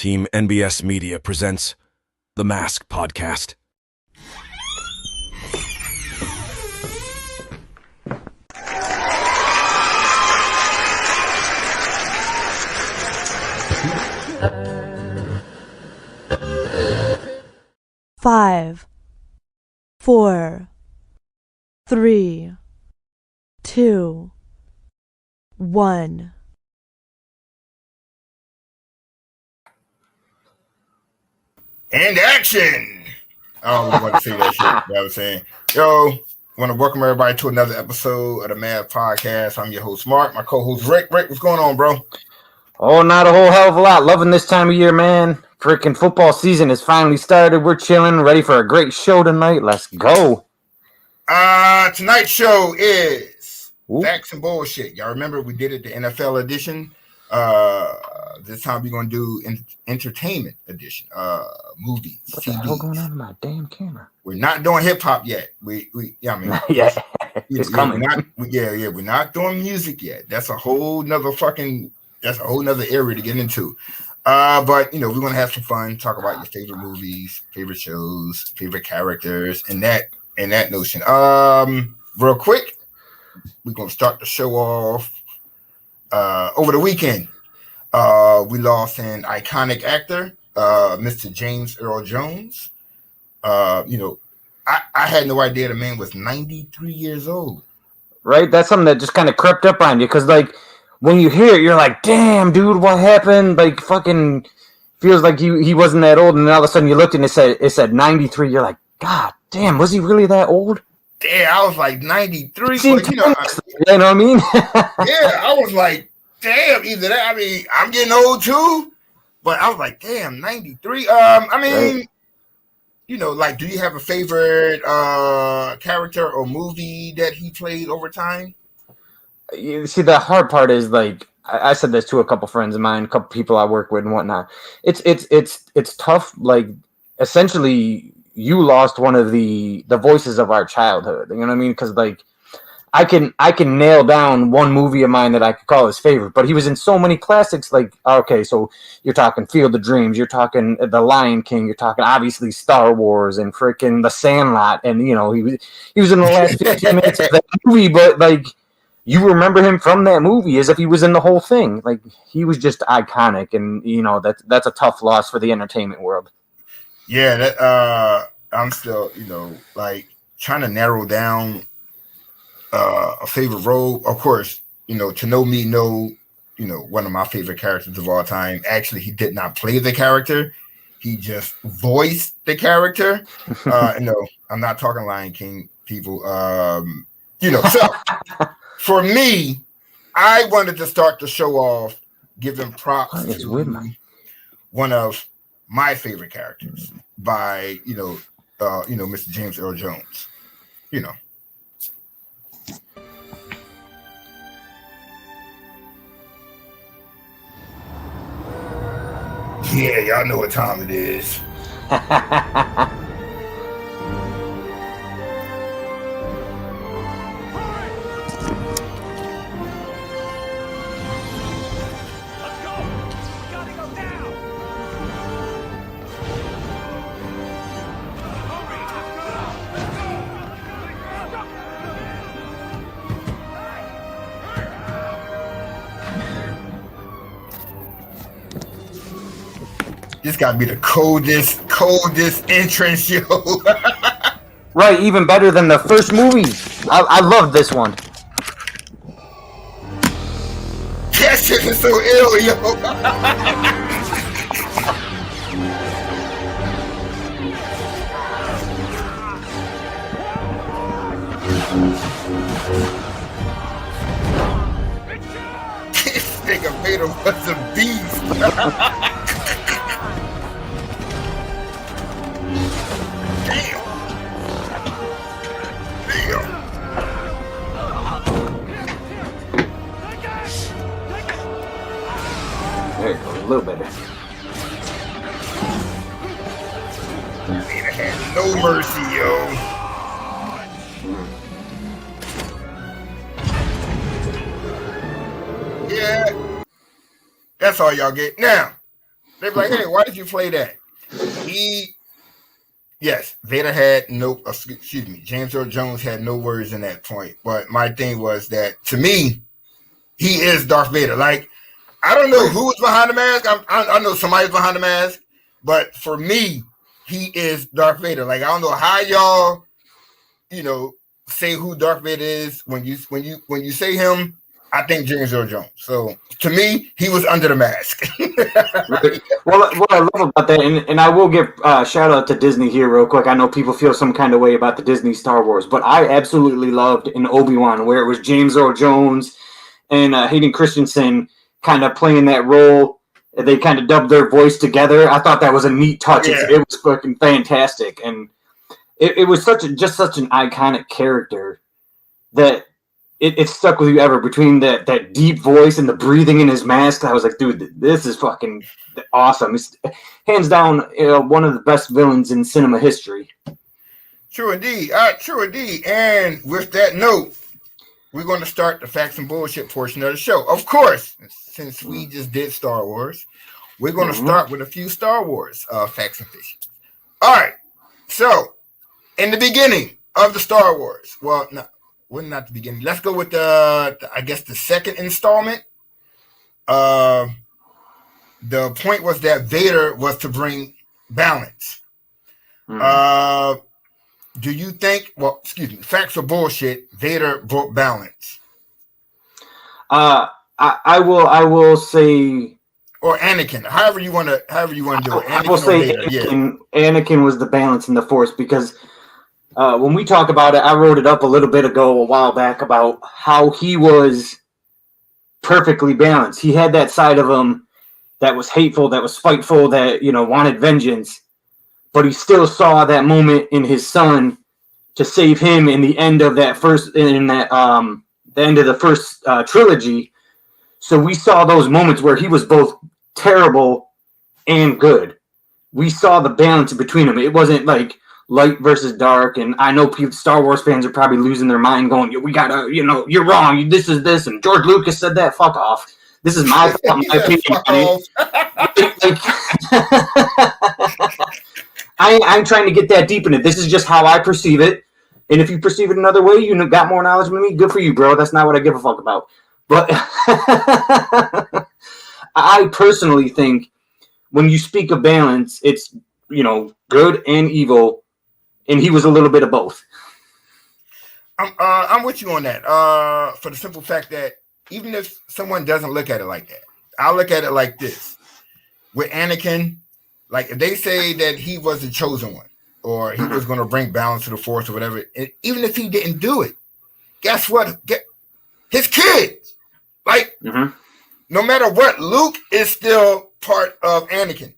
Team NBS Media presents The Mask Podcast. Five, 4, 3, 2, 1. And action! Oh, we want to say that shit. You know what I'm saying? Yo, want to welcome everybody to another episode of the Mad Podcast. I'm your host, Mark. My co-host, Rick. Rick, what's going on, bro? Oh, not a whole hell of a lot. Loving this time of year, man. Freaking football season has finally started. We're chilling, ready for a great show tonight. Let's go. Tonight's show is Facts and Bullshit. Y'all remember we did it the NFL edition. This time we're gonna do entertainment edition. Movies. What the hell going on with my damn camera? We're not doing hip hop yet. Yeah, it's coming. We're not doing music yet. That's a whole nother area to get into. But we're gonna have some fun, talk about your favorite movies, favorite shows, favorite characters, and that notion. Real quick, we're gonna start the show off. Over the weekend, we lost an iconic actor, Mr. James Earl Jones. I had no idea the man was 93 years old. Right? That's something that just kind of crept up on you, because when you hear it, you're like, damn, dude, what happened? Like, fucking feels like he wasn't that old, and then all of a sudden you looked and it said 93. You're like, God damn, was he really that old? Yeah, I was like 93. You know what I mean? Yeah, I was like, damn, either that. I mean, I'm getting old too, but I was like, damn, 93. Right. Do you have a favorite character or movie that he played over time? You see, the hard part is, like, I said this to a couple friends of mine, a couple people I work with and whatnot. It's tough. Like, essentially, you lost one of the voices of our childhood. You know what I mean? Because, like, I can nail down one movie of mine that I could call his favorite, but he was in so many classics. Like, okay, so you're talking Field of Dreams, you're talking The Lion King, you're talking obviously Star Wars and freaking The Sandlot, and he was in the last 15 minutes of that movie, but like, you remember him from that movie as if he was in the whole thing. Like, he was just iconic, and that's a tough loss for the entertainment world. Yeah, that I'm still trying to narrow down a favorite role. Of course, to know me, one of my favorite characters of all time. Actually, he did not play the character; he just voiced the character. I'm not talking Lion King, people. So for me, I wanted to start the show off giving props to one of my favorite characters by Mr. James Earl Jones. Yeah, y'all know what time it is. This gotta be the coldest entrance, yo. Right, even better than the first movie. I love this one. That shit is so ill, yo. This nigga made him was a beast. There you go, a little better. Nigga had no mercy, yo. Yeah. That's all y'all get. Now, They'd be like, hey, why did you play that? Yes, Vader had no, excuse me, James Earl Jones had no words in that point. But my thing was that, to me, he is Darth Vader. Like, I don't know who is behind the mask. I know somebody's behind the mask. But for me, he is Darth Vader. Like, I don't know how y'all, say who Darth Vader is. When you say him, I think James Earl Jones. So to me, he was under the mask. Right. Well, what I love about that, and I will give shout out to Disney here real quick. I know people feel some kind of way about the Disney Star Wars, but I absolutely loved in Obi-Wan where it was James Earl Jones and Hayden Christensen kind of playing that role. They kind of dubbed their voice together. I thought that was a neat touch. Yeah. It was fucking fantastic, and it was such an iconic character that it stuck with you ever. Between that deep voice and the breathing in his mask, I was like, dude, this is fucking awesome. It's hands down one of the best villains in cinema history. True indeed. True indeed. And with that note, we're going to start the facts and bullshit portion of the show. Of course, since we just did Star Wars, we're going to start with a few Star Wars facts and fiction. All right. So, in the beginning of the Star Wars, well, not the beginning. Let's go with the second installment. The point was that Vader was to bring balance. Do you think? Well, excuse me. Facts or bullshit? Vader brought balance. I will say, or Anakin, however you want to do it. I will say Anakin. Yeah. Anakin was the balance in the Force because when we talk about it, I wrote it up a little bit ago, a while back, about how he was perfectly balanced. He had that side of him that was hateful, that was spiteful, that wanted vengeance. But he still saw that moment in his son to save him in the end of the end of the first trilogy. So we saw those moments where he was both terrible and good. We saw the balance between them. It wasn't like light versus dark. And I know Star Wars fans are probably losing their mind going, we gotta, you're wrong. This is this. And George Lucas said that. Fuck off. This is my opinion. I'm trying to get that deep in it. This is just how I perceive it. And if you perceive it another way, you got more knowledge than me, good for you, bro. That's not what I give a fuck about. But I personally think when you speak of balance, it's, good and evil. And he was a little bit of both. I'm with you on that. For the simple fact that even if someone doesn't look at it like that, I'll look at it like this. With Anakin, like if they say that he was the chosen one or he was going to bring balance to the Force or whatever, and even if he didn't do it, guess what? His kids, like no matter what, Luke is still part of Anakin.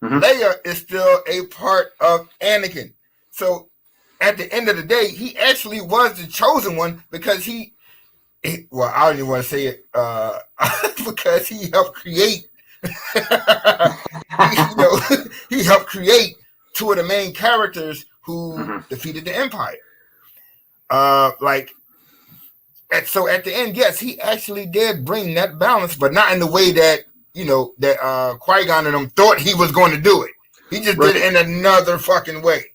Leia is still a part of Anakin. So at the end of the day, he actually was the chosen one because I don't even want to say it because he helped create. He helped create two of the main characters who defeated the Empire. So at the end, yes, he actually did bring that balance, but not in the way that Qui-Gon and them thought he was going to do it. He just did it in another fucking way.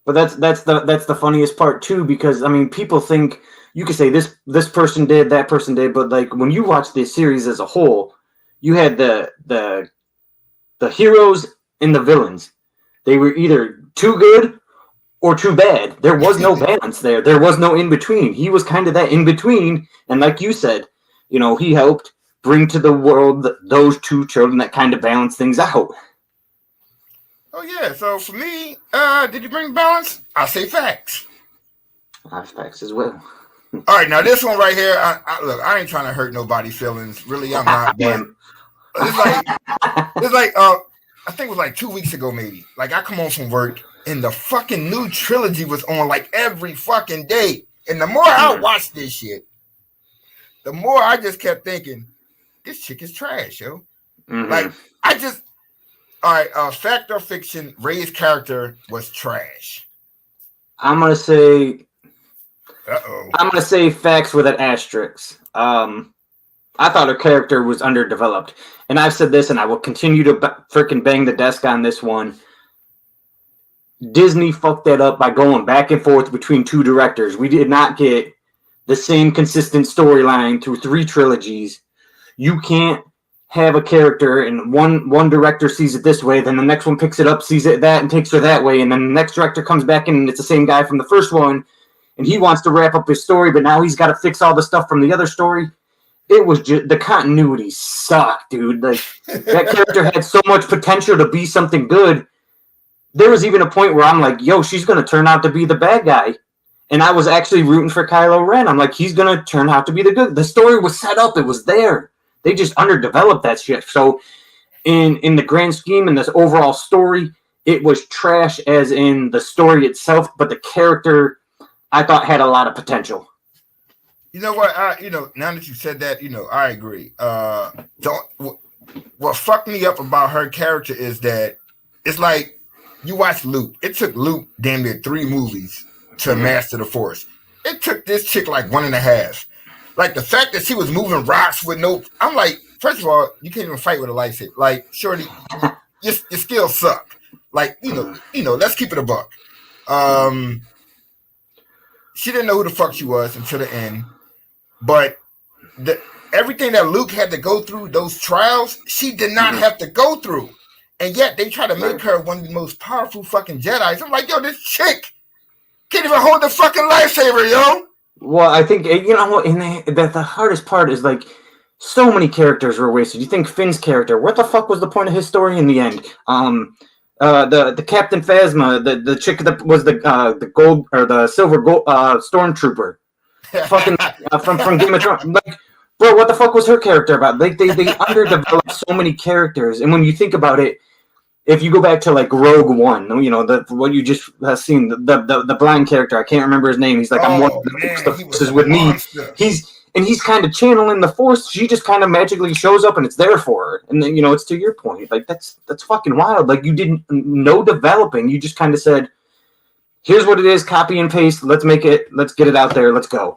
But that's the funniest part too, because I mean, people think you could say this person did, that person did, but like when you watch the series as a whole, you had the heroes and the villains. They were either too good or too bad. There was no balance there. There was no in between. He was kind of that in between, and like you said, he helped bring to the world those two children that kind of balance things out. Oh yeah. So for me, did you bring balance? I say facts. Facts as well. All right, now this one right here. I ain't trying to hurt nobody's feelings. Really, I'm not. But it's like I think it was like 2 weeks ago, maybe. Like I come home from work and the fucking new trilogy was on like every fucking day. And the more I watched this shit, the more I just kept thinking, this chick is trash, yo. Like all right, fact or fiction, Rey's character was trash. I'm gonna say facts with an asterisk. I thought her character was underdeveloped. And I've said this, and I will continue to freaking bang the desk on this one. Disney fucked that up by going back and forth between two directors. We did not get the same consistent storyline through 3 trilogies. You can't have a character and one director sees it this way, then the next one picks it up, sees it that, and takes her that way, and then the next director comes back in and it's the same guy from the first one, and he wants to wrap up his story, but now he's got to fix all the stuff from the other story. It was just, the continuity sucked, dude. Like, that character had so much potential to be something good. There was even a point where I'm like, yo, she's going to turn out to be the bad guy. And I was actually rooting for Kylo Ren. I'm like, he's going to turn out to be the good. The story was set up. It was there. They just underdeveloped that shit. So in the grand scheme and this overall story, it was trash as in the story itself, but the character I thought had a lot of potential. You know what? Now that you said that, I agree. What fucked me up about her character is that it's like you watch Luke. It took Luke damn near 3 movies to master the Force. It took this chick like 1.5. Like the fact that she was moving rocks with no, I'm like, first of all, you can't even fight with a lightsaber. Like, shorty, your skills suck. Like, let's keep it a buck. She didn't know who the fuck she was until the end. But everything that Luke had to go through, those trials, she did not have to go through. And yet they try to make her one of the most powerful fucking Jedis. I'm like, yo, this chick can't even hold the fucking lightsaber, yo. Well, I think, the hardest part is, like, so many characters were wasted. You think Finn's character, what the fuck was the point of his story in the end? The Captain Phasma, the chick that was the gold or the silver gold stormtrooper, fucking from Game of Thrones. Like, bro, what the fuck was her character about? Like, they underdeveloped so many characters, and when you think about it, if you go back to like Rogue One, what you just seen, the blind character, I can't remember his name. He's like, I'm one of the forces with me. He's kind of channeling the Force. She just kind of magically shows up and it's there for her. And then, it's to your point. Like, that's fucking wild. Like, you didn't know developing. You just kind of said, here's what it is, copy and paste. Let's make it. Let's get it out there. Let's go.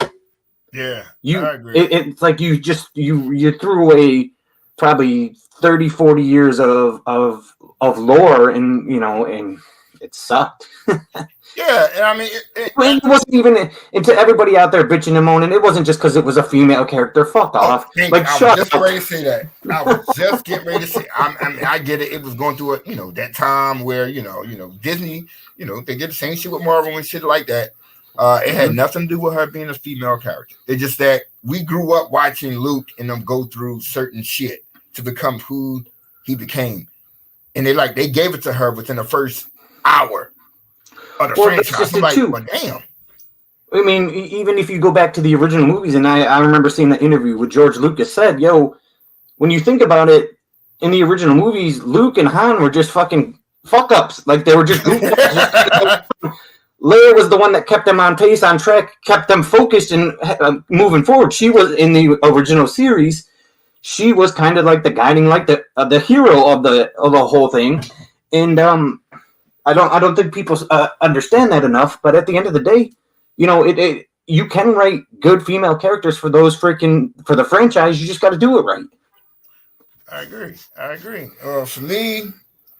Yeah, I agree. It's like you threw away probably 30, 40 years of lore and it sucked. Yeah, I mean, it wasn't even, and to everybody out there bitching and moaning, it wasn't just because it was a female character. Fuck off. I was just ready to say that. I was just getting ready to say. I get it. It was going through that time where Disney, they did the same shit with Marvel and shit like that. It had nothing to do with her being a female character. It's just that we grew up watching Luke and them go through certain shit to become who he became, and they gave it to her within the first hour of the franchise. I'm like, well, damn. I mean, even if you go back to the original movies, and I remember seeing the interview with George Lucas said, yo, when you think about it, in the original movies, Luke and Han were just fucking fuck-ups. Like, they were just Leia was the one that kept them on pace, on track, kept them focused and moving forward. She was, in the original series, she was kind of like the guiding, like the hero of the whole thing. And I don't think people understand that enough. But at the end of the day, you can write good female characters for for the franchise. You just got to do it right. I agree. For me,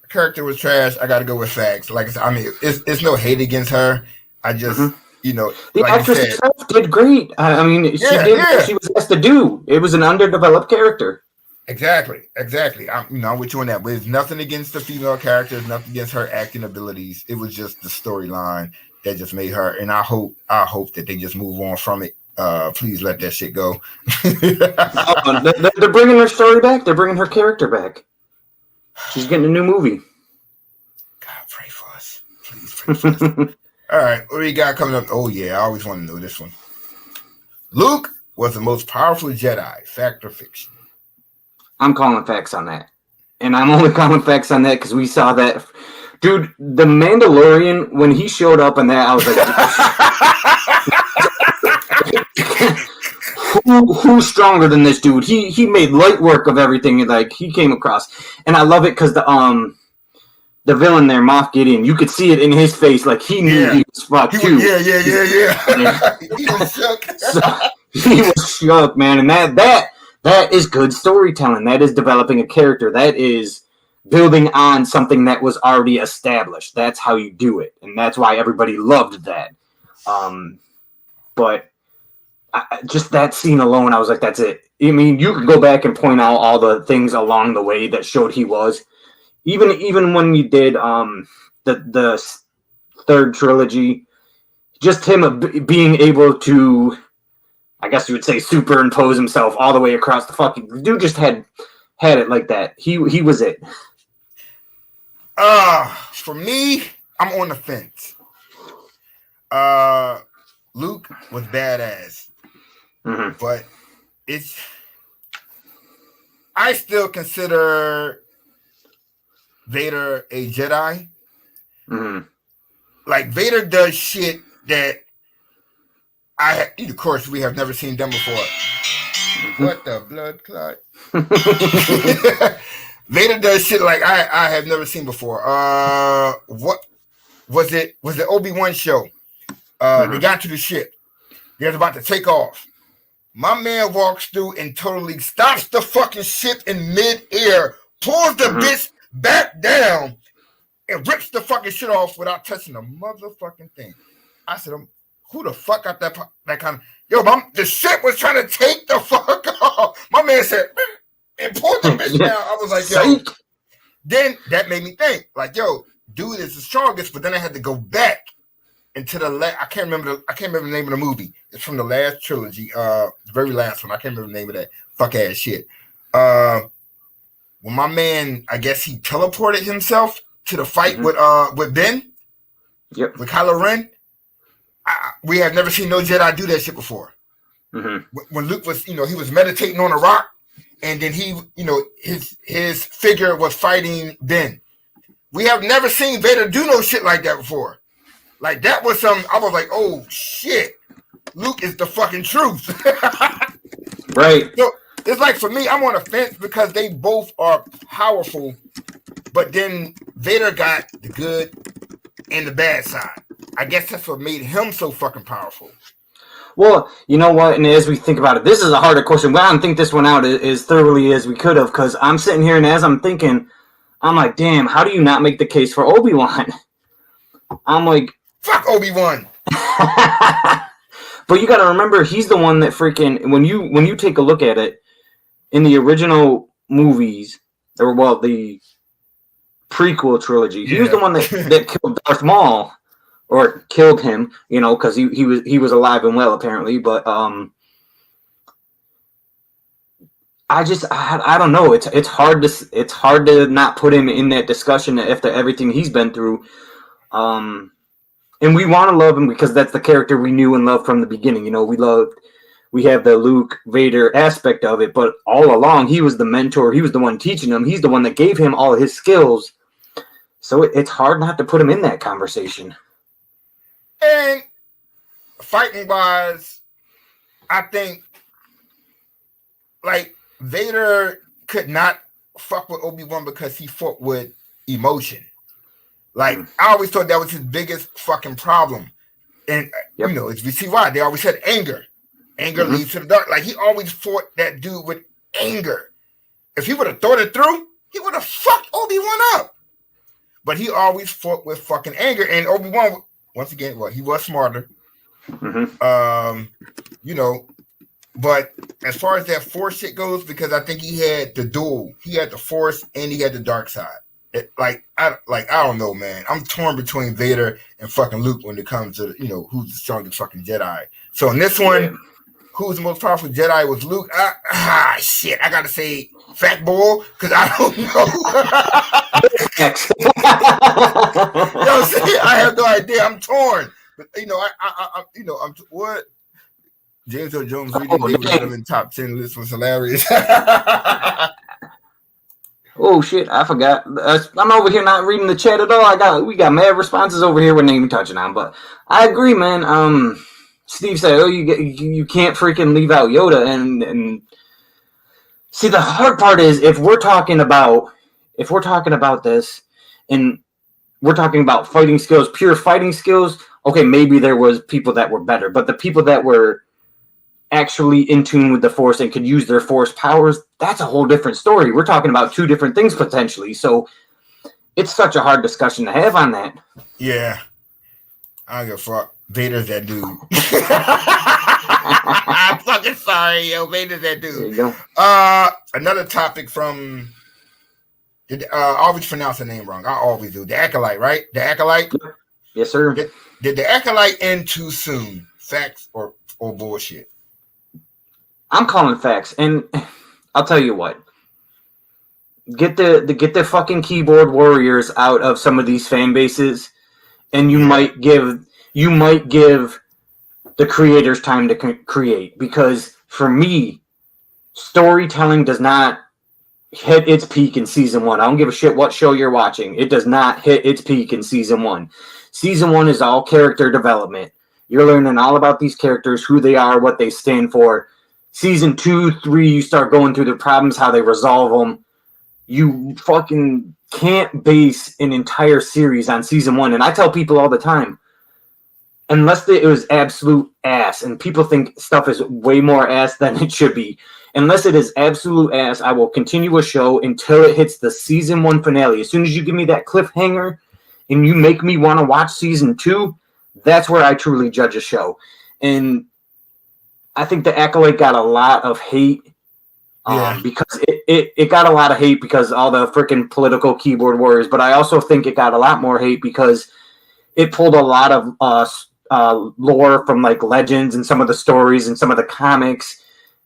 the character was trash. I got to go with facts. Like I said, I mean, it's no hate against her. I just, the actress herself did great. I mean, she did what she was asked to do. It was an underdeveloped character. Exactly. I'm with you on that. But it's nothing against the female characters, nothing against her acting abilities. It was just the storyline that just made her. And I hope that they just move on from it. Please let that shit go. They're bringing her story back. They're bringing her character back. She's getting a new movie. God, pray for us. Please pray for us. All right, what do you got coming up? Oh, yeah, I always want to know this one. Luke was the most powerful Jedi, fact or fiction? I'm calling facts on that. And I'm only calling facts on that because we saw that. Dude, the Mandalorian, when he showed up in that, I was like, who's stronger than this dude? He made light work of everything like he came across. And I love it because the villain there, Moff Gideon, you could see it in his face, like he knew he was fucked too. Yeah. He was shook. He was shook, man. And that That is good storytelling. That is developing a character. That is building on something that was already established. That's how you do it, and that's why everybody loved that. But just that scene alone, I was like, that's it. I mean, you could go back and point out all the things along the way that showed he was. Even when you did the third trilogy, just him being able to, I guess you would say, superimpose himself all the way across the fucking... The dude just had it like that. He was it. For me, I'm on the fence. Luke was badass. Mm-hmm. But I still consider Vader a Jedi. Mm-hmm. Like, Vader does shit that of course, we have never seen done before. Mm-hmm. What the blood clot? Vader does shit like I have never seen before. What was it? Was the Obi-Wan show? They got to the ship. They're about to take off. My man walks through and totally stops the fucking ship in mid-air, pulls the bitch back down, and rips the fucking shit off without touching the motherfucking thing. I said, who the fuck got that kind of... Yo, the ship was trying to take the fuck off. My man said, and pulled the bitch down. I was like, yo. Then that made me think, like, yo, dude is the strongest, but then I had to go back into the I can't remember the name of the movie. It's from the last trilogy, the very last one. I can't remember the name of that fuck ass shit. When my man, I guess he teleported himself to the fight with Ben, with Kylo Ren. We have never seen no Jedi do that shit before. When Luke was, he was meditating on a rock, and then he, his figure was fighting Ben. We have never seen Vader do no shit like that before. Like, that was I was like, oh shit, Luke is the fucking truth. Right. So it's like, for me, I'm on a fence because they both are powerful, but then Vader got the good and the bad side. I guess that's what made him so fucking powerful. Well, you know what? And as we think about it, this is a harder question. We don't think this one out as thoroughly as we could have, because I'm sitting here and as I'm thinking, I'm like, damn, how do you not make the case for Obi-Wan? I'm like, fuck Obi-Wan. But you got to remember, he's the one that freaking, when you take a look at it, in the original movies, or well, the prequel trilogy, he was the one that killed Darth Maul. Or killed him, because he was alive and well apparently. But I don't know. It's hard to not put him in that discussion after everything he's been through. And we want to love him because that's the character we knew and loved from the beginning. We have the Luke Vader aspect of it, but all along he was the mentor. He was the one teaching him. He's the one that gave him all his skills. So it's hard not to put him in that conversation. And fighting wise, I think like Vader could not fuck with Obi-Wan because he fought with emotion. Like, I always thought that was his biggest fucking problem. And as we see why, they always said anger. Anger leads to the dark. Like, he always fought that dude with anger. If he would have thought it through, he would have fucked Obi-Wan up. But he always fought with fucking anger. And Obi-Wan, once again, he was smarter. But as far as that Force shit goes, because I think he had the dual. He had the Force and he had the dark side. I don't know, man. I'm torn between Vader and fucking Luke when it comes to, who's the strongest fucking Jedi. So in this one, who's the most powerful Jedi was Luke. Shit. I gotta say Fat Boy, because I don't know. Yo, see, I have no idea. I'm torn. But, I'm what? James Earl Jones reading David Letterman top 10 list was hilarious. Oh shit, I forgot. I'm over here not reading the chat at all. We got mad responses over here we're not even touching on, but I agree, man. Steve said, you can't freaking leave out Yoda, and see, the hard part is if we're talking about this and we're talking about fighting skills, pure fighting skills, okay, maybe there was people that were better, but the people that were actually in tune with the Force and could use their Force powers, that's a whole different story. We're talking about two different things potentially. So it's such a hard discussion to have on that. Yeah. I don't give a fuck. Vader's that dude. I'm fucking sorry, yo. Vader's that dude. There you go. Another topic from... I always pronounce the name wrong. I always do. The Acolyte, right? The Acolyte? Yes, sir. Did the Acolyte end too soon? Facts or bullshit? I'm calling facts, and I'll tell you what. Get the fucking keyboard warriors out of some of these fan bases, and you might give the creators time to create. Because for me, storytelling does not hit its peak in season 1. I don't give a shit what show you're watching. It does not hit its peak in season 1. Season 1 is all character development. You're learning all about these characters, who they are, what they stand for. Season 2, 3, you start going through the problems, how they resolve them. You fucking can't base an entire series on season 1. And I tell people all the time, unless it was absolute ass, and people think stuff is way more ass than it should be, unless it is absolute ass, I will continue a show until it hits the season 1 finale. As soon as you give me that cliffhanger and you make me want to watch season 2, that's where I truly judge a show. And I think the Acolyte got a lot of hate because it got a lot of hate because all the freaking political keyboard warriors. But I also think it got a lot more hate because it pulled a lot of lore from like Legends and some of the stories and some of the comics.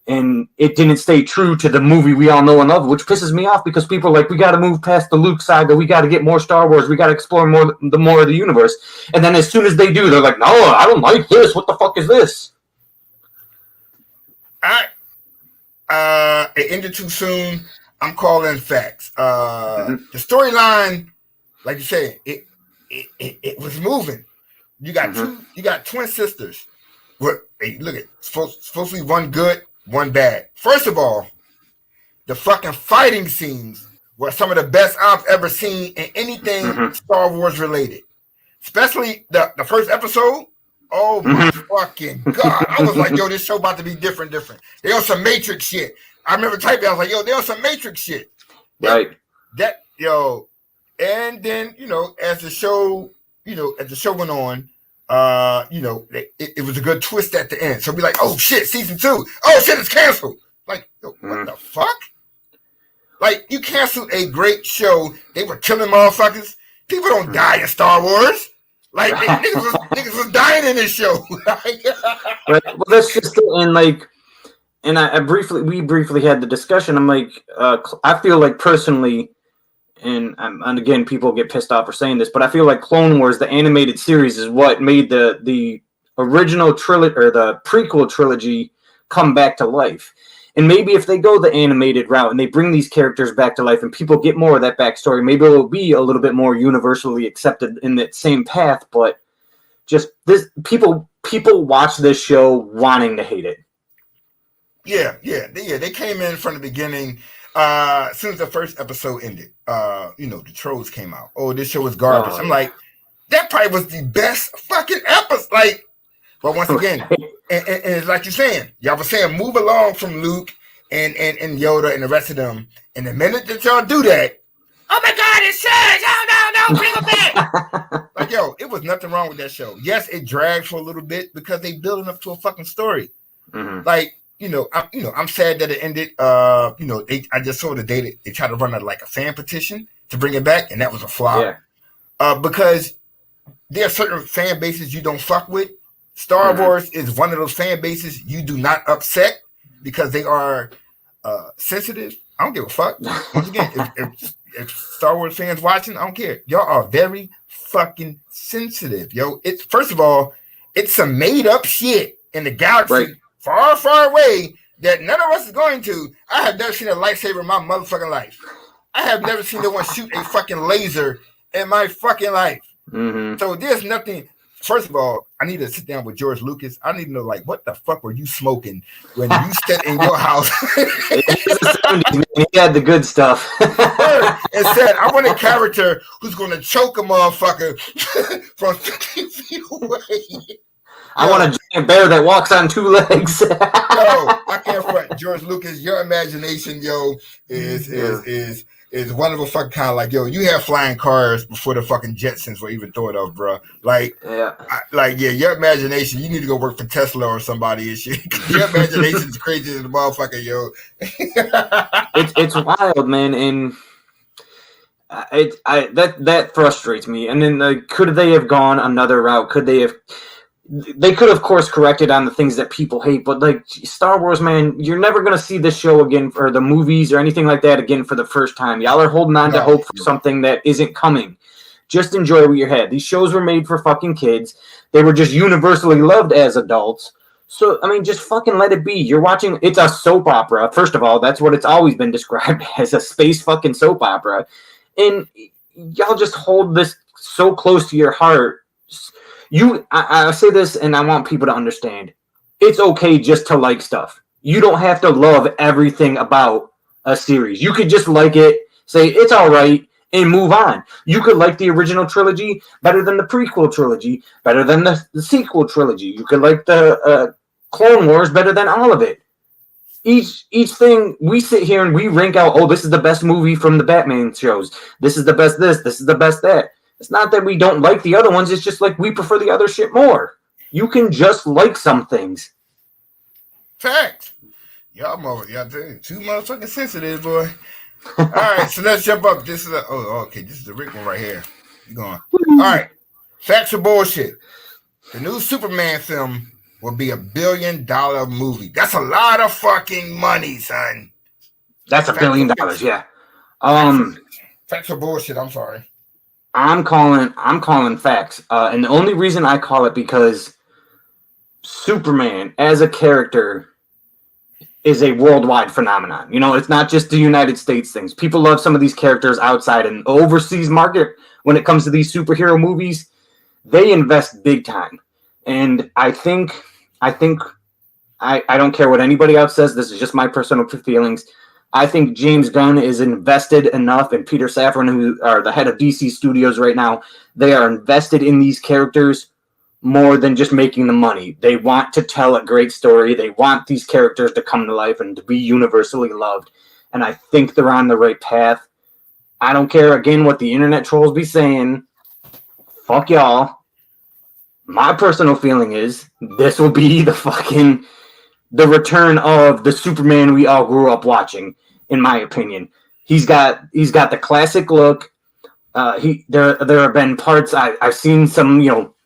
And it didn't stay true to the movie we all know and love, which pisses me off because people are like, we got to move past the Luke saga. We got to get more Star Wars. We got to explore more of the universe. And then as soon as they do, they're like, no, I don't like this. What the fuck is this? It ended too soon. I'm calling facts. The storyline, like you said, it was moving. You got you got twin sisters. Hey, look at supposed to be one good, one bad. First of all, the fucking fighting scenes were some of the best I've ever seen in anything Star Wars related. Especially the first episode. Oh my fucking god! I was like, yo, this show about to be different. They on some Matrix shit. I remember typing. I was like, yo, they on some Matrix shit. Right. And then as the show went on, it was a good twist at the end. So be like, oh shit, season 2. Oh shit, it's canceled. Like, yo, what the fuck? Like, you canceled a great show. They were killing motherfuckers. People don't die in Star Wars. Like, niggas was dying in this show. Right. Well, that's just it. And we briefly had the discussion. I'm like, I feel like personally, and again, people get pissed off for saying this, but I feel like Clone Wars, the animated series, is what made the original trilogy or the prequel trilogy come back to life. And maybe if they go the animated route and they bring these characters back to life and people get more of that backstory, maybe it will be a little bit more universally accepted in that same path. But just this, people watch this show wanting to hate it. Yeah. They came in from the beginning. As soon as the first episode ended, the trolls came out. Oh, this show is garbage. I'm like, that probably was the best fucking episode. Like, but once again, and it's like you're saying, y'all were saying, move along from Luke and Yoda and the rest of them. And the minute that y'all do that, oh my God, it's Surge! No, bring him back! Like, yo, it was nothing wrong with that show. Yes, it dragged for a little bit because they building up to a fucking story. Like, I'm sad that it ended. I just saw the day they tried to run a fan petition to bring it back, and that was a flop. Yeah. Because there are certain fan bases you don't fuck with. Star Wars is one of those fan bases you do not upset because they are sensitive. I don't give a fuck. Once again, if Star Wars fans watching, I don't care. Y'all are very fucking sensitive, yo. It's first of all, it's some made up shit in the galaxy far, far away that none of us is going to. I have never seen a lightsaber in my motherfucking life. I have never seen no one shoot a fucking laser in my fucking life. So there's nothing. First of all, I need to sit down with George Lucas. I need to know, what the fuck were you smoking when you stepped in your house? He had the good stuff. And said, I want a character who's going to choke a motherfucker from 50 feet away. I want a giant bear that walks on two legs. Yo, I can't front. George Lucas, your imagination, yo, is one of a fucking kind. Like, yo, you had flying cars before the fucking Jetsons were even thought of, bro. Like, your imagination. You need to go work for Tesla or somebody and shit. Your imagination's crazy as a motherfucker, yo. It's wild, man, and that frustrates me. And then, could they have gone another route? Could they have? They could, of course, corrected on the things that people hate, but like Star Wars, man, you're never going to see this show again, or the movies or anything like that again for the first time. Y'all are holding on to hope for something that isn't coming. Just enjoy what you had. These shows were made for fucking kids. They were just universally loved as adults. So, I mean, just fucking let it be. You're watching, it's a soap opera. First of all, that's what it's always been described as, a space fucking soap opera. And y'all just hold this so close to your heart. I say this, and I want people to understand. It's okay just to like stuff. You don't have to love everything about a series. You could just like it, say it's all right, and move on. You could like the original trilogy better than the prequel trilogy, better than the sequel trilogy. You could like the Clone Wars better than all of it. Each thing, we sit here and we rank out, oh, this is the best movie from the Batman shows. This is the best this is the best that. It's not that we don't like the other ones. It's just like we prefer the other shit more. You can just like some things. Facts. Y'all too motherfucking sensitive, boy. All right, so let's jump up. This is this is the Rick one right here. You going? All right. Facts or bullshit. The new Superman film will be $1 billion movie. That's a lot of fucking money, son. That's $1 billion, yeah. Facts or bullshit. I'm sorry. I'm calling facts. And the only reason I call it because Superman as a character is a worldwide phenomenon. You know, it's not just the United States things. People love some of these characters outside and overseas market when it comes to these superhero movies. They invest big time. And I don't care what anybody else says. This is just my personal feelings. I think James Gunn is invested enough, and Peter Safran, who are the head of DC Studios right now, they are invested in these characters more than just making the money. They want to tell a great story. They want these characters to come to life and to be universally loved. And I think they're on the right path. I don't care, again, what the internet trolls be saying. Fuck y'all. My personal feeling is this will be the return of the Superman we all grew up watching, in my opinion. He's got the classic look. There have been parts I've seen some,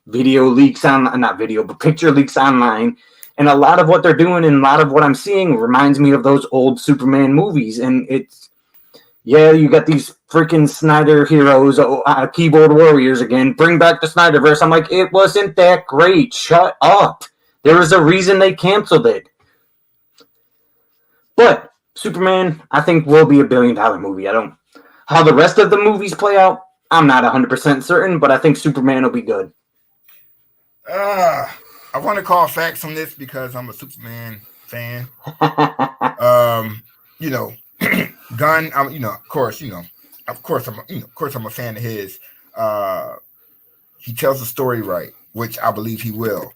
video leaks not video, but picture leaks online. And a lot of what they're doing and a lot of what I'm seeing reminds me of those old Superman movies. And you got these freaking Snyder heroes, keyboard warriors again. Bring back the Snyderverse. I'm like, it wasn't that great. Shut up. There was a reason they canceled it. But Superman, I think, will be $1 billion movie. How the rest of the movies play out, I'm not 100% certain, but I think Superman will be good. I want to call facts on this because I'm a Superman fan. Gunn, of course, I'm a fan of his. He tells the story right, which I believe he will.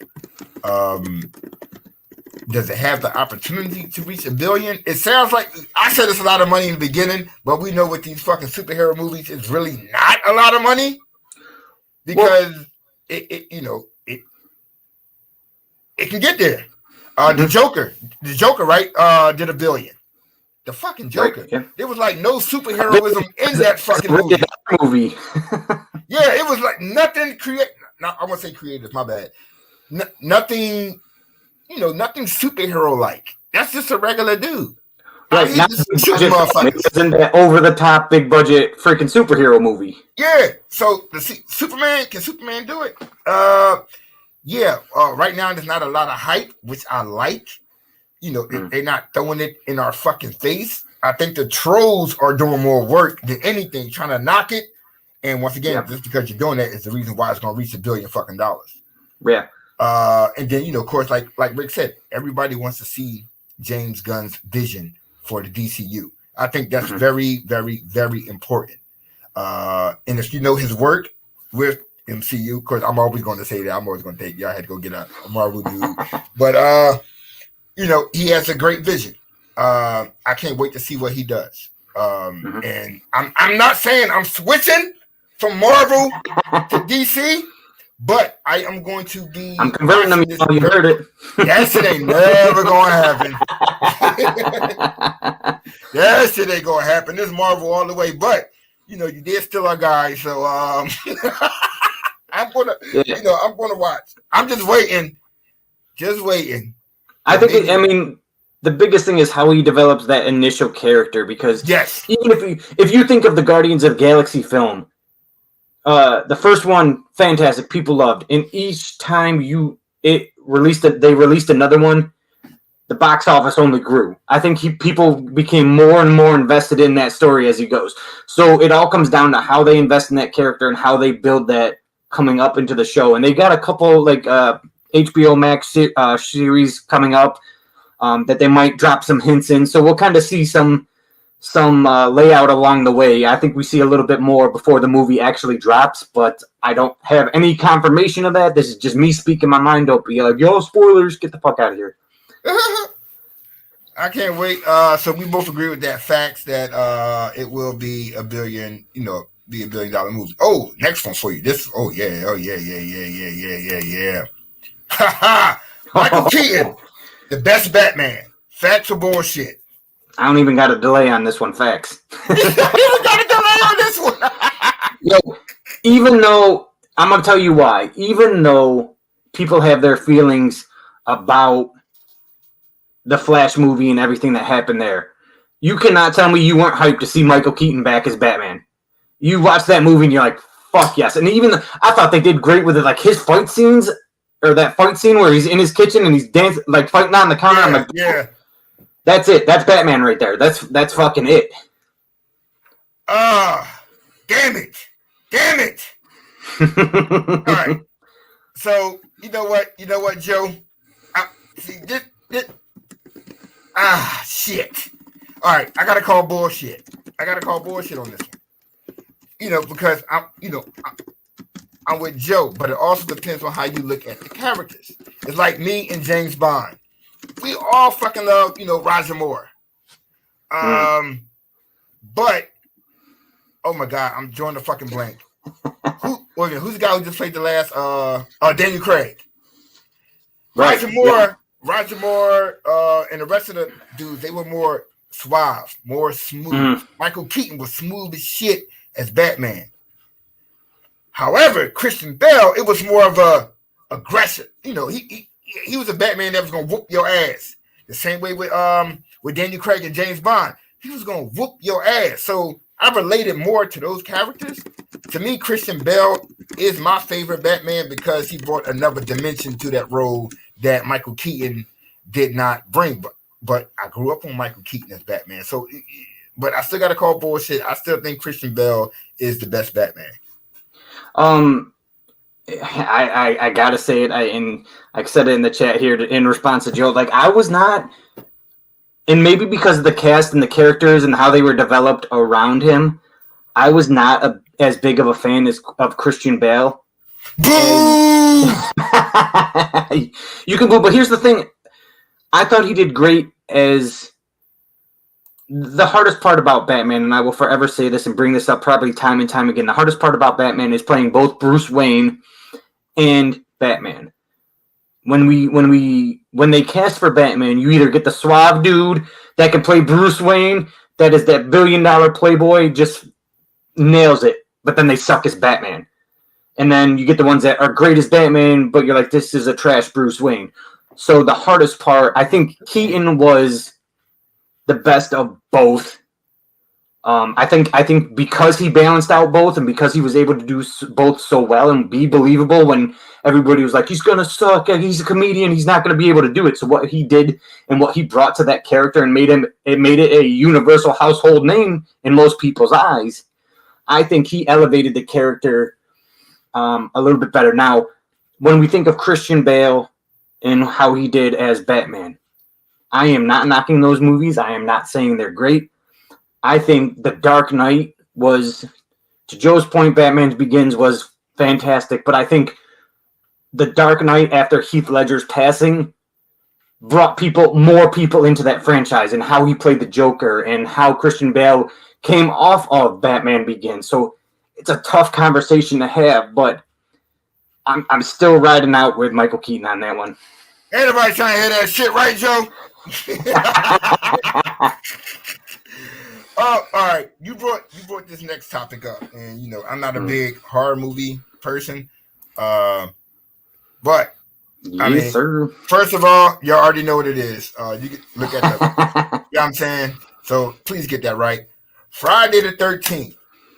Does it have the opportunity to reach $1 billion? It sounds like I said it's a lot of money in the beginning, but we know with these fucking superhero movies, it's really not a lot of money because it can get there. The Joker, right? Did $1 billion. The fucking Joker. Right, yeah. There was like no superheroism in that fucking movie. Yeah, it was like nothing creative. No, I won't say creative. My bad. Nothing. Nothing superhero like. That's just a regular dude. Right, not isn't that over the top, big budget freaking superhero movie? Yeah. So Superman, can Superman do it? Right now there's not a lot of hype, which I like. They're not throwing it in our fucking face. I think the trolls are doing more work than anything, trying to knock it. And once again, just because you're doing that is the reason why it's going to reach $1 billion fucking dollars. Yeah. And then, of course, like Rick said, everybody wants to see James Gunn's vision for the DCU. I think that's very, very, very important. And if you know his work with MCU. Of course, I'm always going to say that. I'm always going to take y'all had to go get a Marvel dude, but he has a great vision. I can't wait to see what he does. And I'm not saying I'm switching from Marvel to DC, but I am going to be. I'm converting them. You heard it. That shit ain't never going to happen. That shit ain't going to happen. This Marvel all the way, but you did steal our guy, so I'm gonna, I'm gonna watch. I'm just waiting. I think. The biggest thing is how he develops that initial character, because even if you think of the Guardians of the Galaxy film, the first one, fantastic, people loved, and each time they released another one, the box office only grew. I think people became more and more invested in that story as he goes. So it all comes down to how they invest in that character and how they build that coming up into the show. And they got a couple HBO Max series coming up. That they might drop some hints in, so we'll kind of see some layout along the way. I think we see a little bit more before the movie actually drops, but I don't have any confirmation of that. This is just me speaking my mind. Don't be like, yo, spoilers, get the fuck out of here. I can't wait. So we both agree with that facts that it will be $1 billion, be $1 billion movie. Oh, next one for you. Yeah. Michael Keaton. The best Batman. Facts or bullshit? I don't even got a delay on this one. Facts. You even got a delay on this one. Yo, even though, I'm going to tell you why. Even though people have their feelings about the Flash movie and everything that happened there, you cannot tell me you weren't hyped to see Michael Keaton back as Batman. You watch that movie and you're like, fuck yes. And even I thought they did great with it. Like his fight scenes, or that fight scene where he's in his kitchen and he's dancing, like fighting on the counter. I'm like, that's it. That's Batman right there. That's fucking it. Damn it. All right. So you know what, Joe? Shit. All right, I gotta call bullshit. on this one. Because I'm with Joe, but it also depends on how you look at the characters. It's like me and James Bond. We all fucking love, Roger Moore. But oh my God, I'm drawing the fucking blank. Who's the guy who just played the last? Daniel Craig. Right. Roger Moore, and the rest of the dudes, they were more suave, more smooth. Michael Keaton was smooth as shit as Batman. However, Christian Bale, it was more of a aggressive. He was a Batman that was gonna whoop your ass. The same way with Daniel Craig and James Bond. He was gonna whoop your ass. So I related more to those characters. To me, Christian Bale is my favorite Batman because he brought another dimension to that role that Michael Keaton did not bring. But I grew up on Michael Keaton as Batman. So, but I still gotta call bullshit. I still think Christian Bale is the best Batman. I gotta say it. I said it in the chat here in response to Joe. Like I was not, and maybe because of the cast and the characters and how they were developed around him, I was not as big of a fan of Christian Bale. You can boo, but here's the thing. I thought he did great as the hardest part about Batman, and I will forever say this and bring this up probably time and time again. The hardest part about Batman is playing both Bruce Wayne and Batman. When they cast for Batman, you either get the suave dude that can play Bruce Wayne, that is that $1 billion playboy, just nails it, but then they suck as Batman. And then you get the ones that are great as Batman, but you're like, this is a trash Bruce Wayne. So the hardest part, I think Keaton was the best of both. I think because he balanced out both and because he was able to do both so well and be believable when everybody was like, he's going to suck, he's a comedian, he's not going to be able to do it. So what he did and what he brought to that character and made it a universal household name in most people's eyes, I think he elevated the character a little bit better. Now, when we think of Christian Bale and how he did as Batman, I am not knocking those movies. I am not saying they're great. I think The Dark Knight was, to Joe's point, Batman Begins was fantastic. But I think The Dark Knight, after Heath Ledger's passing, brought more people into that franchise, and how he played the Joker and how Christian Bale came off of Batman Begins. So it's a tough conversation to have, but I'm still riding out with Michael Keaton on that one. Anybody trying to hear that shit, right, Joe? Oh, all right. You brought this next topic up, and you know I'm not a big horror movie person, but Yes, I mean, sir. First of all, you already know what it is. You can look at the, you know what I'm saying? So please get that right. Friday the 13th,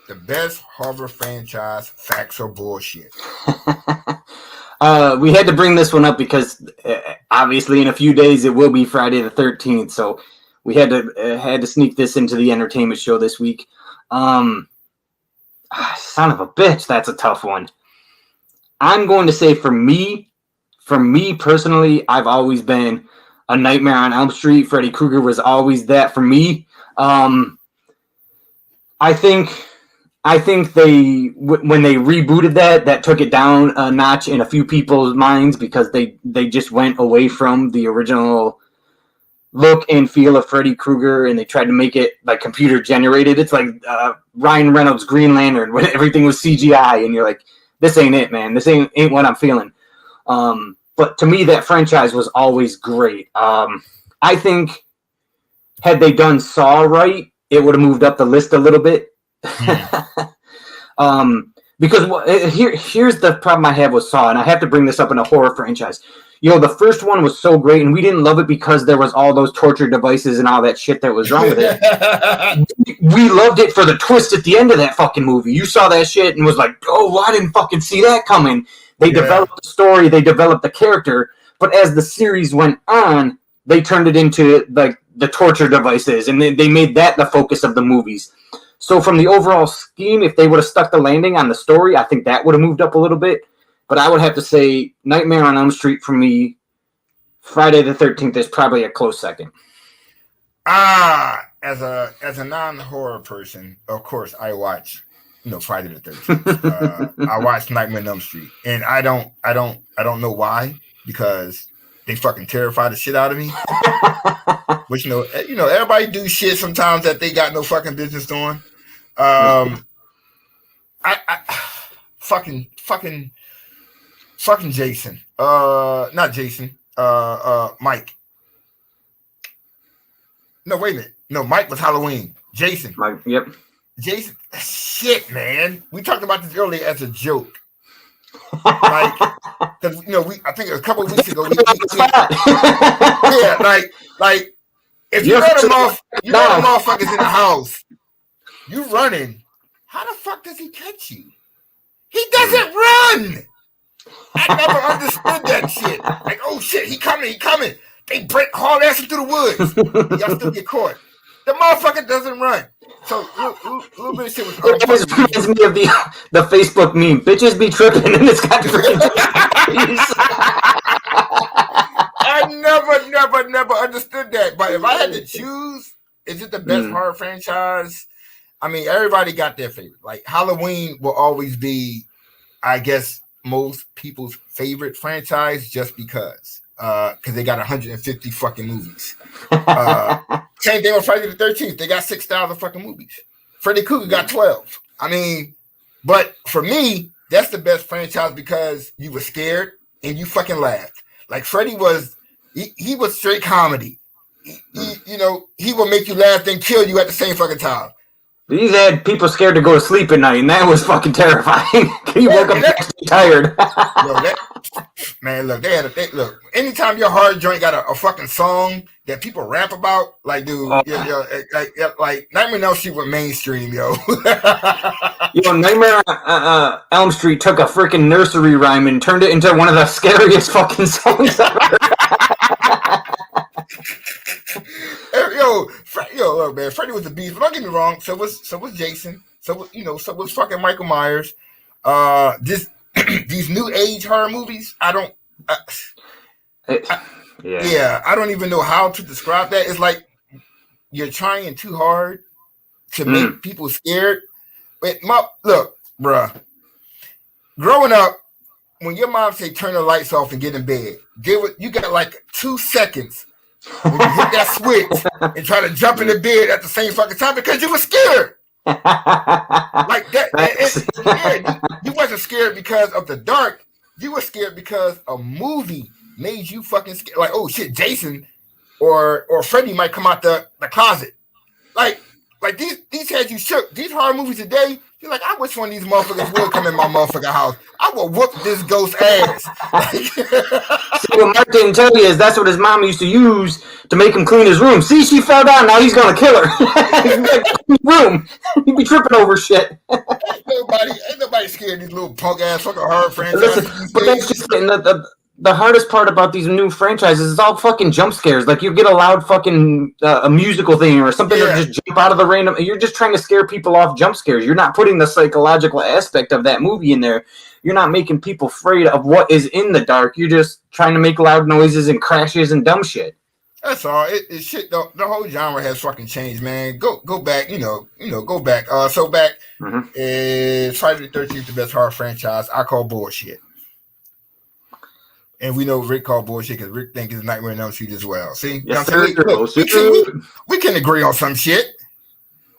the best horror franchise, facts or bullshit. We had to bring this one up because obviously in a few days it will be Friday the 13th. So we had to sneak this into the entertainment show this week. Son of a bitch, that's a tough one. I'm going to say for me personally, I've always been a Nightmare on Elm Street. Freddy Krueger was always that for me. I think they when they rebooted that took it down a notch in a few people's minds because they just went away from the original look and feel of Freddy Krueger, and they tried to make it like computer generated. It's like Ryan Reynolds' Green Lantern when everything was CGI, and you're like, this ain't it, man. This ain't what I'm feeling. But to me, that franchise was always great. I think had they done Saw right, it would have moved up the list a little bit. Because here's the problem I have with Saw, and I have to bring this up in a horror franchise. You know, the first one was so great, and we didn't love it because there was all those torture devices and all that shit that was wrong with it. We loved it for the twist at the end of that fucking movie. You saw that shit and was like, oh, I didn't fucking see that coming. They developed the story, they developed the character, but as the series went on, they turned it into like the torture devices, and they made that the focus of the movies. So from the overall scheme, if they would have stuck the landing on the story, I think that would have moved up a little bit. But I would have to say Nightmare on Elm Street for me, Friday the 13th is probably a close second. As a non-horror person, of course I watch, Friday the 13th. I watch Nightmare on Elm Street, and I don't know why, because they fucking terrify the shit out of me. Which everybody do shit sometimes that they got no fucking business doing. I fucking Jason. Not Jason. Mike. No, wait a minute. No, Mike was Halloween. Jason. Mike, yep. Jason. Shit, man. We talked about this earlier as a joke. Like, because I think it was a couple of weeks ago. Like if you know the motherfuckers in the house, you running. How the fuck does he catch you? He doesn't run. I never understood that shit. Like, oh shit, he coming. They haul ass through the woods. Y'all still get caught. The motherfucker doesn't run. So a little bit of shit was. It just reminds me of the Facebook meme. Bitches be tripping, and it's got freaking. I never understood that. But if I had to choose, is it the best horror franchise? I mean, everybody got their favorite. Like Halloween will always be, I guess, most people's favorite franchise just because they got 150 fucking movies. Same thing with Friday the 13th. They got 6,000 fucking movies. Freddy Krueger got 12. I mean, but for me, that's the best franchise because you were scared and you fucking laughed. Like Freddy was, he was straight comedy. He will make you laugh and kill you at the same fucking time. These had people scared to go to sleep at night, and that was fucking terrifying. You woke up tired. Man, look, look. Anytime your hard joint got a fucking song that people rap about, like, dude, like Nightmare on Elm Street was mainstream, yo. Nightmare on Elm Street took a freaking nursery rhyme and turned it into one of the scariest fucking songs ever. Look, man, Freddy was a beast. But don't get me wrong. So was Jason. So was fucking Michael Myers. These new age horror movies. I don't even know how to describe that. It's like you're trying too hard to make people scared. Look, bruh. growing up, when your mom say turn the lights off and get in bed, you got like 2 seconds when you hit that switch and try to jump in the bed at the same fucking time because you were scared. Like that. You wasn't scared because of the dark. You were scared because a movie made you fucking scared. Like, oh shit, Jason or Freddy might come out the closet. Like these had you shook. These horror movies today, you're like, I wish one of these motherfuckers would come in my motherfucking house. I will whoop this ghost ass. See, what Mark didn't tell you is that's what his mom used to use to make him clean his room. See, she fell down. Now he's gonna kill her. Room. He'd be tripping over shit. Ain't nobody scared of these little punk ass fucking horror franchises. Listen, but that's just the hardest part about these new franchises is all fucking jump scares. Like you get a loud fucking a musical thing or something that just jump out of the random. You're just trying to scare people off jump scares. You're not putting the psychological aspect of that movie in there. You're not making people afraid of what is in the dark. You're just trying to make loud noises and crashes and dumb shit. That's all. It shit. The whole genre has fucking changed, man. Go back. Go back. So back is Friday the 13th the best horror franchise. I call bullshit. And we know Rick called bullshit because Rick thinks it's Nightmare on Elm Street as well. See, yes, we can agree on some shit.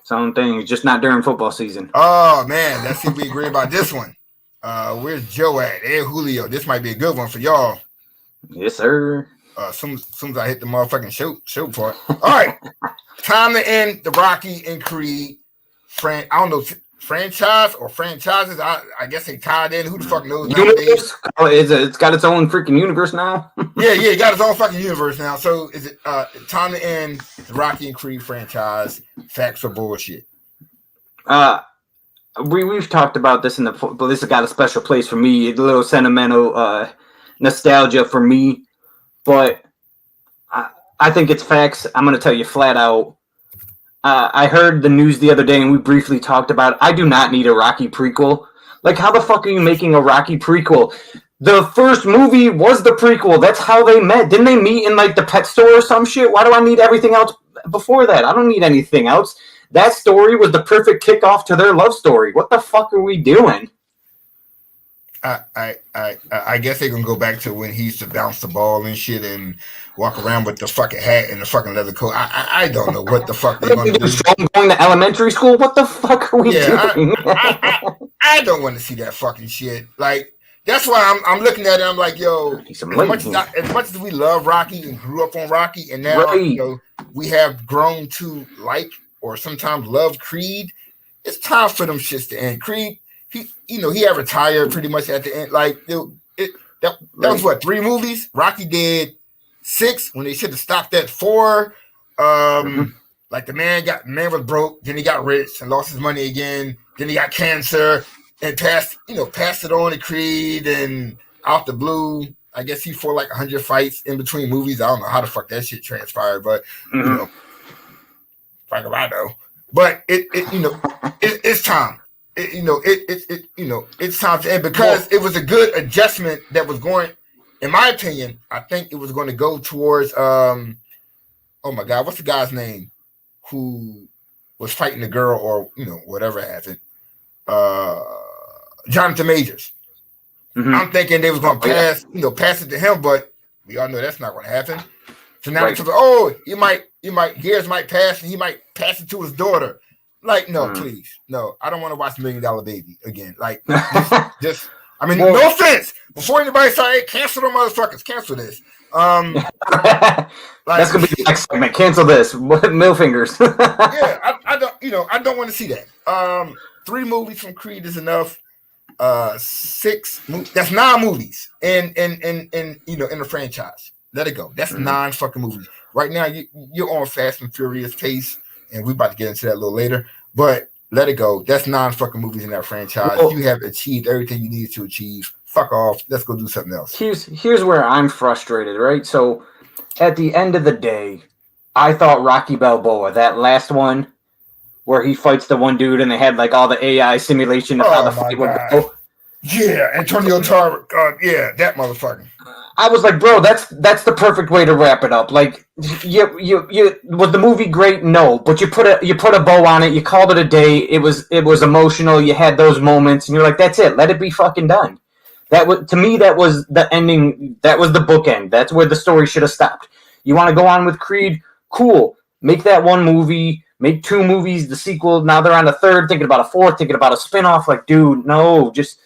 Some things, just not during football season. Oh man, let's see if we agree about this one. Where's Joe at? Hey Julio, this might be a good one for y'all. Yes, sir. Soon as I hit the motherfucking show part. All right, time to end the Rocky and Creed I don't know. Franchise or franchises, I guess they tied in. Who the fuck knows nowadays? It's got its own freaking universe now. yeah, it got its own fucking universe now. So is it time to end the Rocky and Creed franchise? Facts or bullshit? We've talked about this but this has got a special place for me. A little sentimental nostalgia for me, but I think it's facts. I'm gonna tell you flat out. I heard the news the other day, and we briefly talked about it. I do not need a Rocky prequel. Like, how the fuck are you making a Rocky prequel? The first movie was the prequel. That's how they met. Didn't they meet in, like, the pet store or some shit? Why do I need everything else before that? I don't need anything else. That story was the perfect kickoff to their love story. What the fuck are we doing? I guess they can go back to when he used to bounce the ball and shit and walk around with the fucking hat and the fucking leather coat. I don't know what the fuck they're going to do. Going to elementary school? What the fuck are we doing? I don't want to see that fucking shit. Like, that's why I'm looking at it. I'm like, yo, as much as we love Rocky and grew up on Rocky, and now we have grown to like or sometimes love Creed. It's time for them shits to end. Creed. He had retired pretty much at the end. Like that was what 3 movies. Rocky did 6 when they should have stopped at 4. Like the man was broke, then he got rich and lost his money again. Then he got cancer and passed it on to Creed and out the blue. I guess he fought like 100 fights in between movies. I don't know how the fuck that shit transpired, but fuck if I know. But it's time. It's time to end because it was a good adjustment that was going. In my opinion, I think it was going to go towards. Oh my God, what's the guy's name who was fighting the girl or whatever happened? Jonathan Majors. I'm thinking they was going to pass it to him, but we all know that's not going to happen. So now years might pass and he might pass it to his daughter. Like, no, please. No, I don't want to watch $1 Million Baby again. Like, just no offense. Before anybody say, cancel the motherfuckers, cancel this. That's going to be the next segment. Cancel this. Middle fingers. Yeah, I don't want to see that. 3 movies from Creed is enough. 6, that's 9 movies in the franchise. Let it go. That's 9 fucking movies. Right now, you're on Fast and Furious pace. And we're about to get into that a little later, but let it go. That's 9 fucking movies in that franchise. You have achieved everything you needed to achieve. Fuck off. Let's go do something else. Here's where I'm frustrated, right? So at the end of the day, I thought Rocky Balboa, that last one where he fights the one dude and they had like all the AI simulation of how the fight would go. Yeah, Antonio Tarver. Yeah, that motherfucker. I was like, bro, that's the perfect way to wrap it up. Like, you was the movie great? No, but you put a bow on it. You called it a day. It was emotional. You had those moments, and you're like, that's it. Let it be fucking done. That was, to me, that was the ending. That was the bookend. That's where the story should have stopped. You want to go on with Creed? Cool. Make that one movie. Make 2 movies. The sequel. Now they're on the 3rd, thinking about a 4th, thinking about a spinoff. Like, dude, no, just.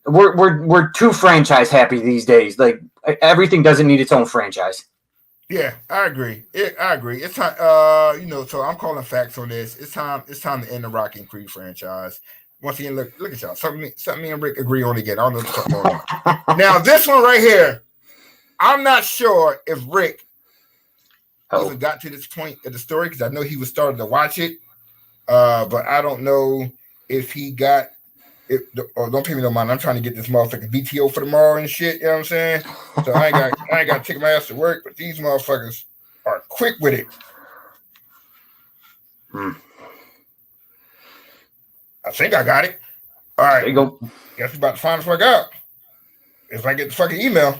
We're too franchise happy these days. Like, everything doesn't need its own franchise. Yeah, I agree. I agree. It's time. So I'm calling facts on this. It's time to end the Rock and Creed franchise. Once again, look at y'all. Something me and Rick agree on again. I don't know what's going on. Now this one right here, I'm not sure if Rick even got to this point of the story because I know he was starting to watch it, but I don't know if he got. Don't pay me no mind. I'm trying to get this motherfucking VTO for tomorrow and shit. You know what I'm saying? So I ain't got to take my ass to work, but these motherfuckers are quick with it. I think I got it. All right. There you go. Guess we about to find the fuck out. If I get the fucking email,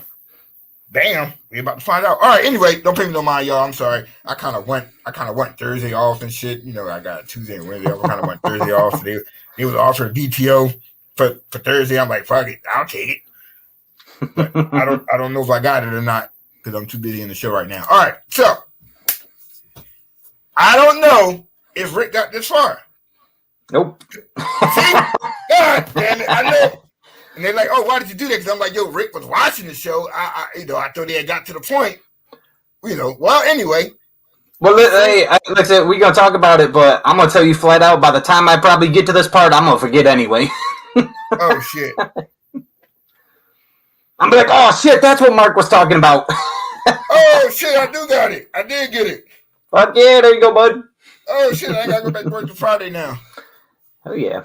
damn, we about to find out. All right. Anyway, don't pay me no mind, y'all. I'm sorry. I kind of went Thursday off and shit. You know, I got Tuesday and Wednesday. I kind of went Thursday off. It was offered VTO for Thursday. I'm like, fuck it, I'll take it. But I don't know if I got it or not because I'm too busy in the show right now. All right, so I don't know if Rick got this far. Nope. See? God damn it, I know. And they're like, oh, why did you do that? Because I'm like, yo, Rick was watching the show. I thought they had got to the point. Well, anyway. Well, hey, like I said, we're going to talk about it, but I'm going to tell you flat out, by the time I probably get to this part, I'm going to forget anyway. Oh, shit. I'm like, oh, shit, that's what Mark was talking about. Oh, shit, I do got it. I did get it. Fuck yeah, there you go, bud. Oh, shit, I got to go back to work to Friday now. Oh, yeah.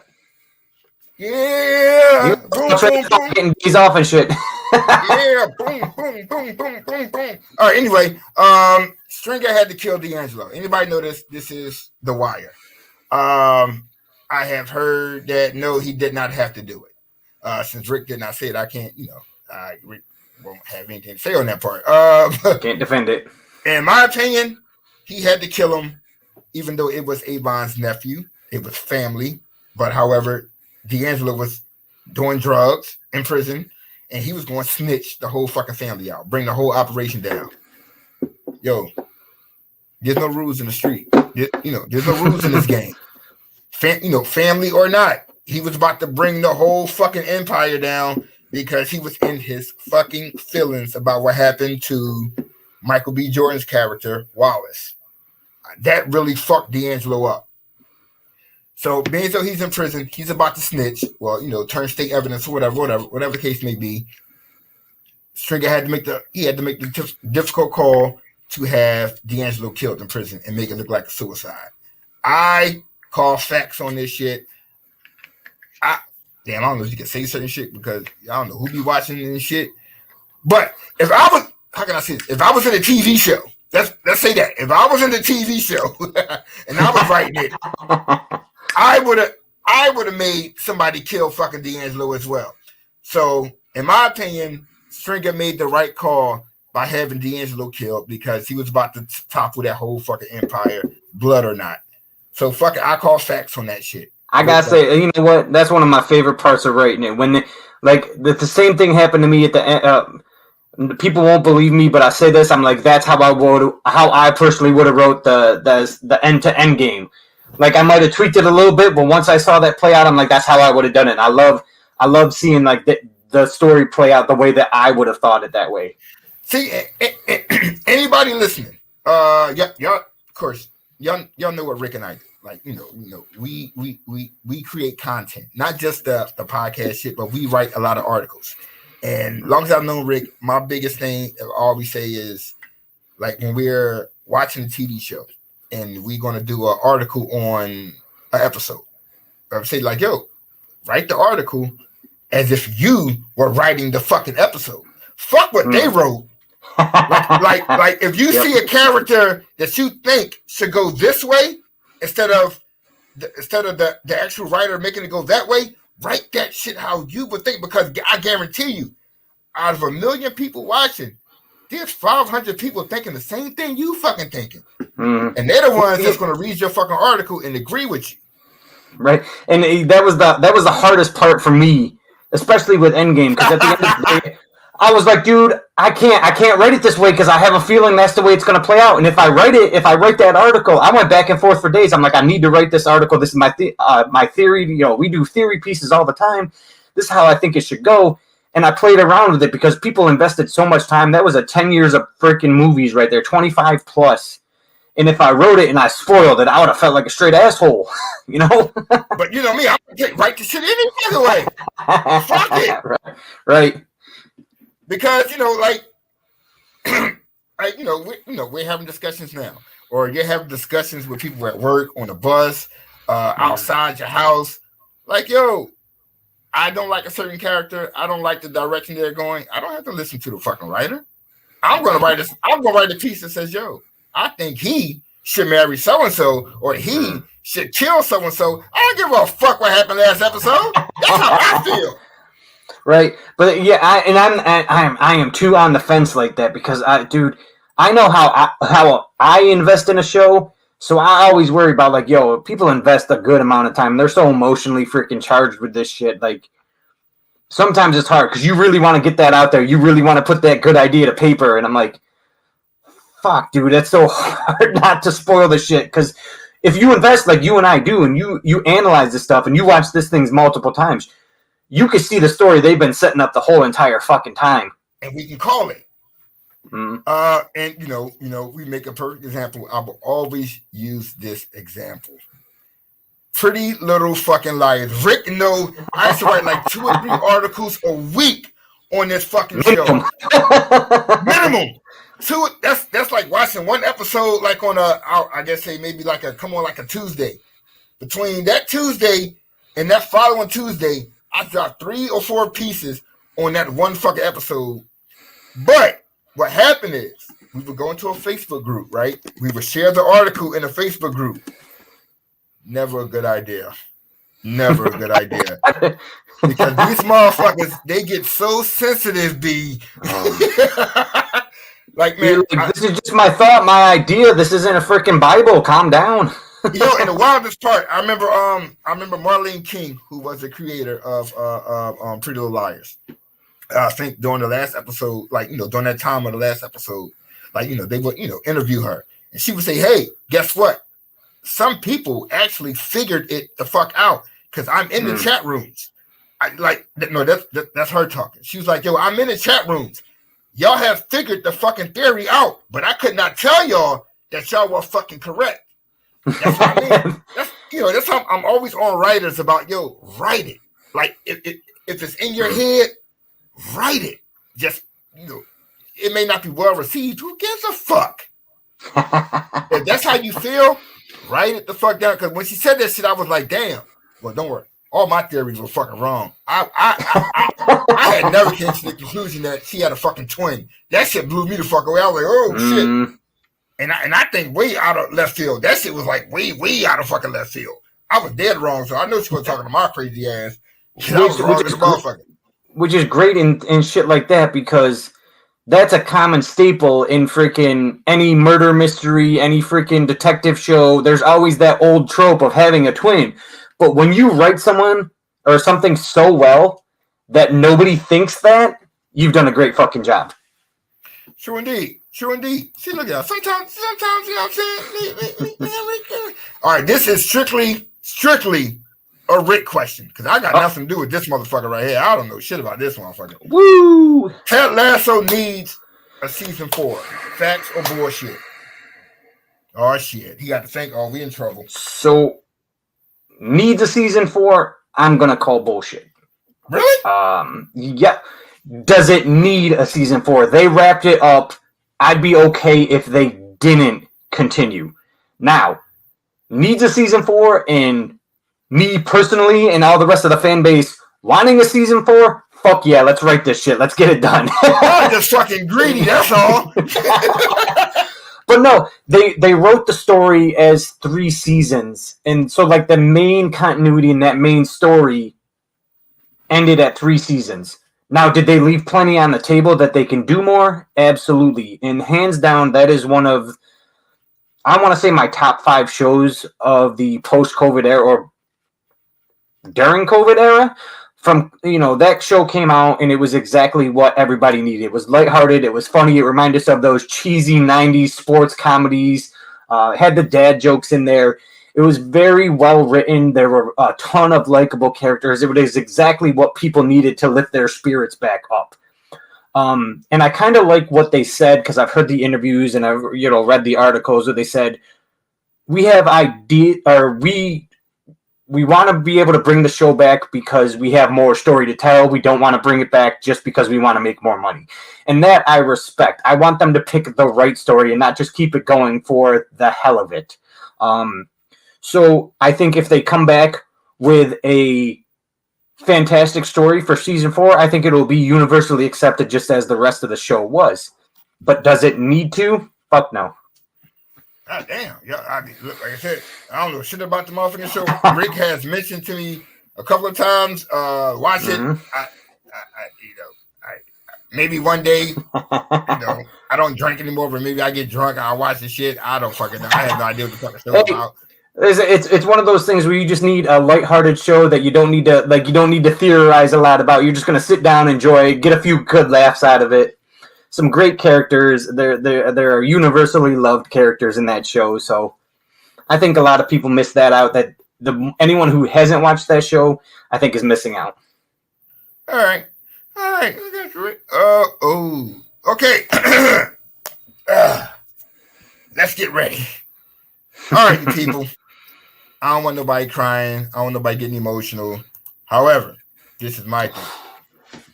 Yeah. Boom, boom, boom. Getting these off and shit. Yeah. Boom, boom, boom, boom, boom, boom. All right, anyway, Stringer had to kill D'Angelo. Anybody know this? This is The Wire. I have heard that, no, he did not have to do it. Since Rick did not say it, I can't, Rick won't have anything to say on that part. Can't defend it. In my opinion, he had to kill him, even though it was Avon's nephew. It was family. But however, D'Angelo was doing drugs in prison, and he was going to snitch the whole fucking family out, bring the whole operation down. Yo, there's no rules in the street. There's no rules in this game. Family or not, he was about to bring the whole fucking empire down because he was in his fucking feelings about what happened to Michael B. Jordan's character, Wallace. That really fucked D'Angelo up. So being so he's in prison, he's about to snitch. Well, turn state evidence or whatever the case may be. Stringer had to make the difficult call to have D'Angelo killed in prison and make it look like a suicide. I call facts on this shit. I don't know if you can say certain shit because I don't know who be watching and shit. But if I was, how can I say this? If I was in a TV show, let's say that. If I was in the TV show and I was writing it, I would have made somebody kill fucking D'Angelo as well. So, in my opinion, Stringer made the right call by having D'Angelo killed because he was about to topple that whole fucking empire, blood or not. So, fuck it, I call facts on that shit. I gotta say, you know what? That's one of my favorite parts of writing it. When the same thing happened to me at the end. People won't believe me, but I say this. I'm like, that's how I personally would have wrote the end to end game. Like, I might have tweaked it a little bit, but once I saw that play out, I'm like, that's how I would have done it. I love seeing like the story play out the way that I would have thought it that way. See, anybody listening, y'all, of course, y'all know what Rick and I do. Like, we create content, not just the podcast shit, but we write a lot of articles. And as long as I've known Rick, my biggest thing I always say is, like, when we're watching a TV show and we're going to do an article on an episode, I would say, like, yo, write the article as if you were writing the fucking episode. Fuck what they wrote. Like if you see a character that you think should go this way instead of the actual writer making it go that way, write that shit how you would think, because I guarantee you, out of 1 million people watching, there's 500 people thinking the same thing you fucking thinking. And they're the ones that's going to read your fucking article and agree with you. Right. And that was the hardest part for me, especially with Endgame, because at the end of the day, I was like, dude, I can't write it this way because I have a feeling that's the way it's going to play out. And if I write that article, I went back and forth for days. I'm like, I need to write this article. This is my theory. You know, we do theory pieces all the time. This is how I think it should go. And I played around with it because people invested so much time. That was a 10 years of freaking movies right there, 25 plus. And if I wrote it and I spoiled it, I would have felt like a straight asshole, you know? But you know me, I'm going to write the shit any other way. Fuck it. Right. Because, you know, like, we're having discussions now. Or you're having discussions with people at work, on the bus, outside your house. Like, yo, I don't like a certain character. I don't like the direction they're going. I don't have to listen to the fucking writer. I'm gonna write a piece that says, yo, I think he should marry so-and-so, or he should kill so-and-so. I don't give a fuck what happened last episode. That's how I feel. Right. But yeah, I am too on the fence like that because I know how I invest in a show. So I always worry about, like, yo, people invest a good amount of time. They're so emotionally freaking charged with this shit. Like, sometimes it's hard because you really want to get that out there. You really want to put that good idea to paper. And I'm like, fuck, dude, that's so hard not to spoil the shit. Because if you invest like you and I do, and you analyze this stuff, and you watch this things multiple times, you can see the story they've been setting up the whole entire fucking time. And we can call it. And you know, we make a perfect example. I will always use this example. Pretty Little Fucking Liars. Rick, I used to write like 2 or 3 articles a week on this fucking show. Minimum. 2. That's like watching one episode, like on I guess say maybe like a Tuesday. Between that Tuesday and that following Tuesday, I dropped 3 or 4 pieces on that one fucking episode. But what happened is we would go into a Facebook group, right? We would share the article in a Facebook group. Never a good idea. Never a good idea. Because these motherfuckers, they get so sensitive, B. Like, man, this is just my thought, my idea. This isn't a freaking Bible. Calm down. You know, and the wildest part, I remember Marlene King, who was the creator of Pretty Little Liars. I think during the last episode, like, you know, during that time of the last episode, like, you know, they would, you know, interview her, and she would say, "Hey, guess what? Some people actually figured it the fuck out because I'm in the chat rooms." That's her talking. She was like, "Yo, I'm in the chat rooms. Y'all have figured the fucking theory out, but I could not tell y'all that y'all were fucking correct." That's what I mean. That's how I'm always on writers about, yo, write it. Like, if it's in your head, write it. Just, you know, it may not be well received. Who gives a fuck? If that's how you feel, write it the fuck down. Because when she said that shit, I was like, damn. Well, don't worry. All my theories were fucking wrong. I had never came to the conclusion that she had a fucking twin. That shit blew me the fuck away. I was like, oh shit. And I think way out of left field. That shit was like way out of fucking left field. I was dead wrong, so I know she was talking to my crazy ass. I was wrong as a motherfucker. Which is great in shit like that, because that's a common staple in freaking any murder mystery, any freaking detective show. There's always that old trope of having a twin. But when you write someone or something so well that nobody thinks that, you've done a great fucking job. True indeed. See, look at that. Sometimes, you know what I'm saying? All right, this is strictly a Rick question, because I got nothing to do with this motherfucker right here. I don't know shit about this motherfucker. Woo! Ted Lasso needs a season 4. Facts or bullshit? Oh, shit. He got to think, we in trouble. So, needs a season 4, I'm going to call bullshit. Really? Yeah. Does it need a season 4? They wrapped it up. I'd be okay if they didn't continue. Now, needs a season 4, and me personally and all the rest of the fan base wanting a season 4, fuck yeah, let's write this shit. Let's get it done. I'm just fucking greedy, that's all. But no, they wrote the story as 3 seasons. And so, like, the main continuity in that main story ended at 3 seasons. Now, did they leave plenty on the table that they can do more? Absolutely. And hands down, that is one of, I want to say, my top 5 shows of the post-COVID era or during COVID era. From, that show came out and it was exactly what everybody needed. It was lighthearted. It was funny. It reminded us of those cheesy 90s sports comedies. Had the dad jokes in there. It was very well written. There were a ton of likable characters. It was exactly what people needed to lift their spirits back up. And I kind of like what they said, because I've heard the interviews and I've read the articles where they said we have we want to be able to bring the show back because we have more story to tell. We don't want to bring it back just because we want to make more money. And that I respect. I want them to pick the right story and not just keep it going for the hell of it. So I think if they come back with a fantastic story for season 4, I think it will be universally accepted just as the rest of the show was. But does it need to? Fuck no. God damn. Yeah, look, like I said, I don't know shit about the motherfucking show. Rick has mentioned to me a couple of times, watch it. Maybe one day, I don't drink anymore, but maybe I get drunk, I'll watch the shit. I don't fucking know. I have no idea what the fucking show's about. It's one of those things where you just need a lighthearted show that you don't need to theorize a lot about. You're just gonna sit down, enjoy it, get a few good laughs out of it. Some great characters. There are universally loved characters in that show. So I think a lot of people miss that out. That anyone who hasn't watched that show, I think, is missing out. All right. Okay. Let's get ready. All right, you people. I don't want nobody crying. I don't want nobody getting emotional. However, this is my thing.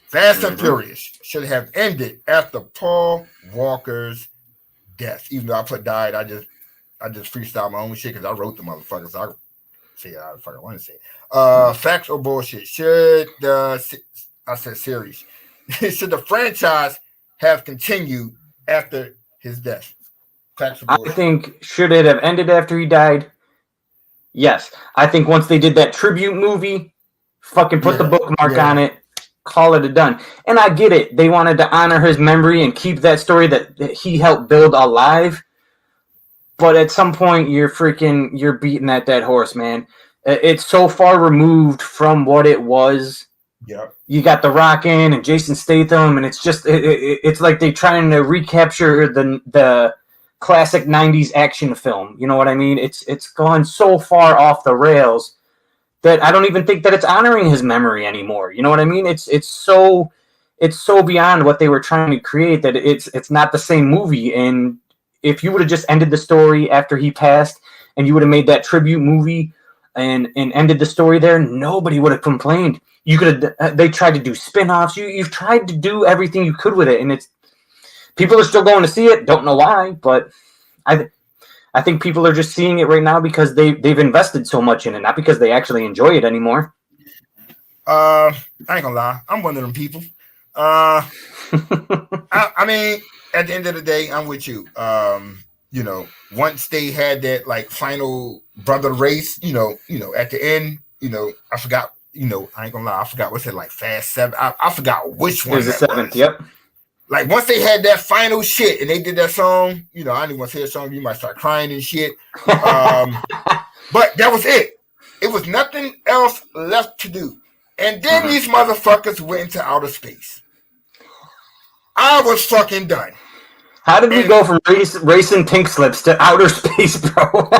Fast and Furious should have ended after Paul Walker's death. Even though I put died, I just freestyle my own shit because I wrote the motherfucker. So I say how the fuck I want to say it. Facts or bullshit? Should series? Should the franchise have continued after his death? Facts or bullshit? I think should it have ended after he died? Yes. I think once they did that tribute movie, fucking put the bookmark on it. Call it a done. And I get it. They wanted to honor his memory and keep that story that he helped build alive. But at some point, you're beating that dead horse, man. It's so far removed from what it was. Yeah. You got The Rock in and Jason Statham, and it's just it's like they're trying to recapture the classic 90s action film. You know what I mean? It's gone so far off the rails that I don't even think that it's honoring his memory anymore. You know what I mean? It's so beyond what they were trying to create that it's not the same movie. And if you would have just ended the story after he passed and you would have made that tribute movie and ended the story there, nobody would have complained. You could have. They tried to do spin-offs. You've tried to do everything you could with it, and people are still going to see it. Don't know why, but I think people are just seeing it right now because they've invested so much in it, not because they actually enjoy it anymore. I ain't gonna lie, I'm one of them people. I mean, at the end of the day, I'm with you. Once they had that like final brother race, at the end, I forgot. I ain't gonna lie, I forgot what's it like Fast 7. I forgot which one. It was the 7th. Yep. Like once they had that final shit and they did that song, I didn't want to say a song. You might start crying and shit. But that was it. It was nothing else left to do. And then these motherfuckers went into outer space. I was fucking done. How did we go from racing pink slips to outer space, bro?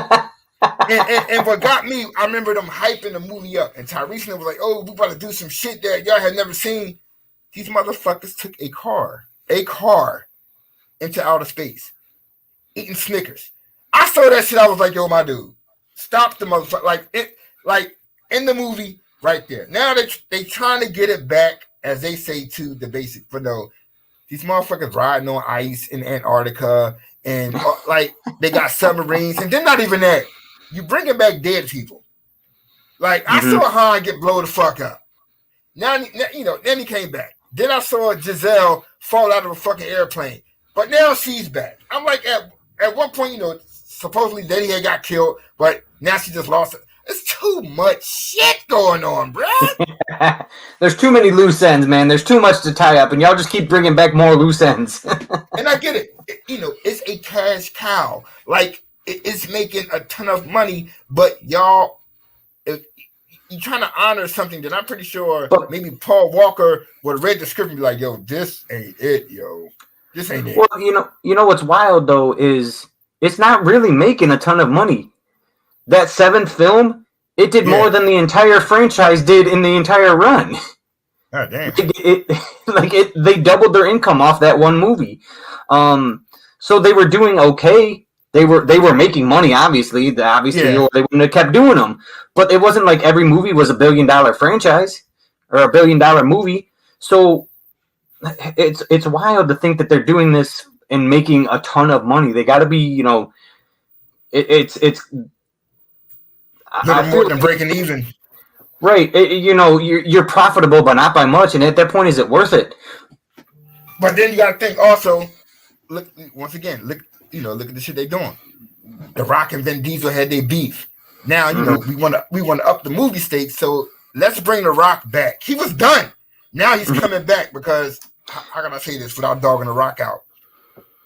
and what got me, I remember them hyping the movie up, and Tyrese was like, "Oh, we about to do some shit that y'all had never seen." These motherfuckers took a car into outer space, eating Snickers. I saw that shit. I was like, "Yo, my dude, stop the motherfucker!" Like in the movie right there. Now they trying to get it back, as they say, to the basic. But no, these motherfuckers riding on ice in Antarctica, and like they got submarines, and then not even that. You bringing back dead people. Like I saw Han get blown the fuck up. Now then he came back. Then I saw Giselle fall out of a fucking airplane. But now she's back. I'm like, at one point, supposedly Daddy had got killed, but now she just lost it. It's too much shit going on, bro. There's too many loose ends, man. There's too much to tie up, and y'all just keep bringing back more loose ends. And I get it. It's a cash cow. Like, it's making a ton of money, but y'all, you're trying to honor something that I'm pretty sure maybe Paul Walker would have read the script and be like, yo, this ain't it, yo. This ain't it. Well, you know what's wild, though, is it's not really making a ton of money. That 7th film, it did more than the entire franchise did in the entire run. God damn. They doubled their income off that one movie. So they were doing okay. They were making money, obviously. Or they wouldn't have kept doing them. But it wasn't like every movie was $1 billion franchise or $1 billion movie. So it's wild to think that they're doing this and making a ton of money. They got to be, it's little more than breaking even. Right. You're profitable, but not by much. And at that point, is it worth it? But then you got to think also, look at the shit they doing. The Rock and Vin Diesel had their beef. Now, we want to up the movie stakes, so let's bring The Rock back. He was done. Now he's coming back because, how can I say this without dogging The Rock out?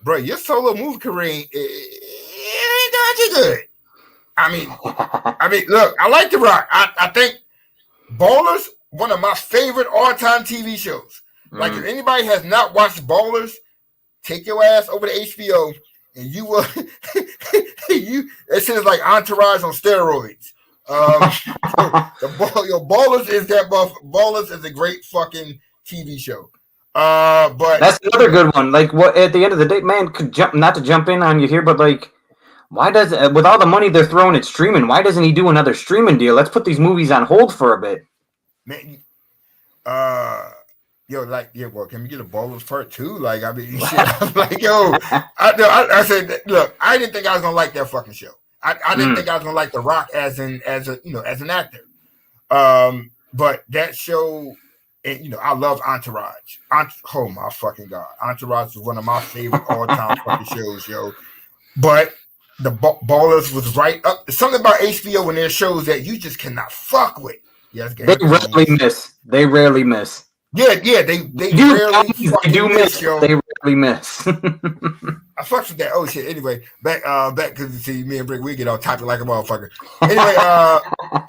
Bro, your solo movie career ain't done you good. I mean, look, I like The Rock. I think Ballers, one of my favorite all-time TV shows. Like, if anybody has not watched Ballers, take your ass over to HBO, and you will. It says like Entourage on steroids. Ballers is that buff. Ballers is a great fucking TV show. But that's another good one. Like, what at the end of the day, man, not to jump in on you here, but like, why does with all the money they're throwing at streaming, why doesn't he do another streaming deal? Let's put these movies on hold for a bit. Man, well, can we get a Ballers Part 2? Like, I mean, shit. I'm like, yo, I said, look, I didn't think I was gonna like that fucking show. I didn't think I was gonna like The Rock as an actor. But that show, and I love Entourage. Oh my fucking god, Entourage is one of my favorite all-time fucking shows, yo. But the Ballers was right up. There's something about HBO when there's shows that you just cannot fuck with. Yes, they rarely miss. They rarely miss. Yeah, they do miss, yo. They rarely miss. I fucks with that. Oh shit. Anyway, back because see me and Brick, we get all topic like a motherfucker. Anyway,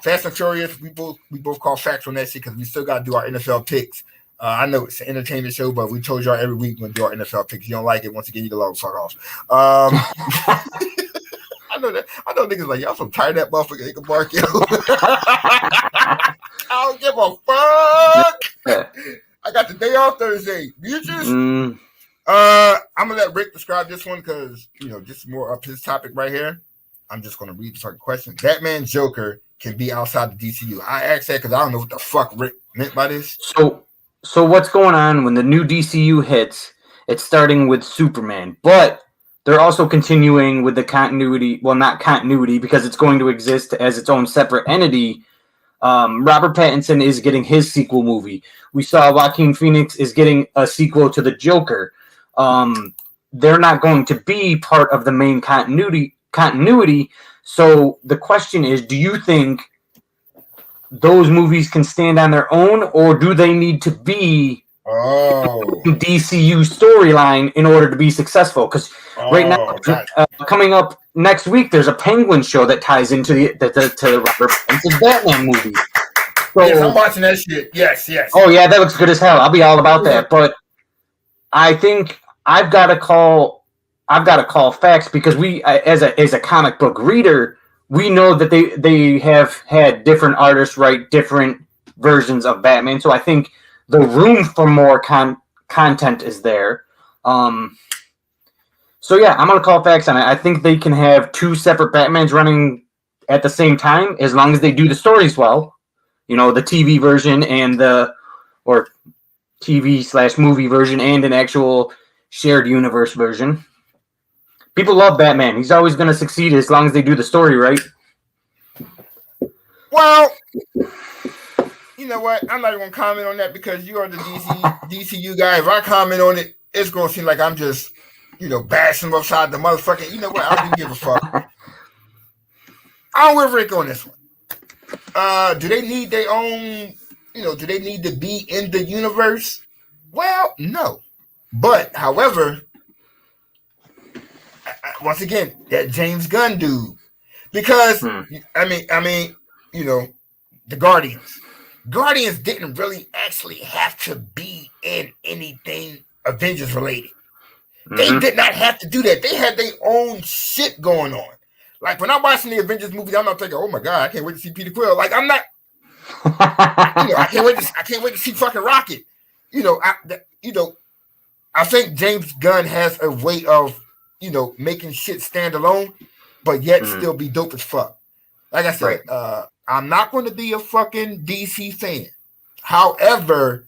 Fast and Furious, we both call facts on that shit because we still gotta do our NFL picks. I know it's an entertainment show, but we told y'all every week we're gonna do our NFL picks. If you don't like it, once again, you can log the fuck off. I know that. I know niggas like y'all so tired of that motherfucker. They can bark, yo. I don't give a fuck. I got the day off Thursday. Bitches. I'm gonna let Rick describe this one because this is more up his topic right here. I'm just gonna read the fucking question. Batman Joker can be outside the DCU. I asked that because I don't know what the fuck Rick meant by this. So what's going on when the new DCU hits? It's starting with Superman, but they're also continuing with the continuity. Well, not continuity because it's going to exist as its own separate entity. Robert Pattinson is getting his sequel movie. We saw Joaquin Phoenix is getting a sequel to the Joker. They're not going to be part of the main continuity. So the question is, do you think those movies can stand on their own, or do they need to be DCU storyline in order to be successable? Because right now, coming up next week, there's a Penguin show that ties into the Robert Pattinson Batman movie. So, yes, I'm watching that shit. Yes. Oh yeah, that looks good as hell. I'll be all about that. But I think I've got to call facts because we, as a comic book reader, we know that they have had different artists write different versions of Batman. So I think the room for more content is there. So yeah, I'm gonna call facts on it. I think they can have two separate Batmans running at the same time as long as they do the stories well. The TV version and or TV/movie version and an actual shared universe version. People love Batman. He's always going to succeed as long as they do the story right. Well, you know what? I'm not even going to comment on that because you are the DCU guy. If I comment on it, it's going to seem like I'm just, bashing them upside the motherfucking. You know what? I don't give a fuck. I'm with Rick on this one. do they need their own? Do they need to be in the universe? Well, no. But however, once again, that James Gunn dude, because I mean, the Guardians. Guardians didn't really actually have to be in anything Avengers related. They did not have to do that. They had their own shit going on. Like when I'm watching the Avengers movies, I'm not thinking, "Oh my god, I can't wait to see Peter Quill." Like I'm not. I can't wait to see fucking Rocket. I think James Gunn has a way of making shit stand alone, but yet still be dope as fuck. Like I said, I'm not going to be a fucking DC fan. However,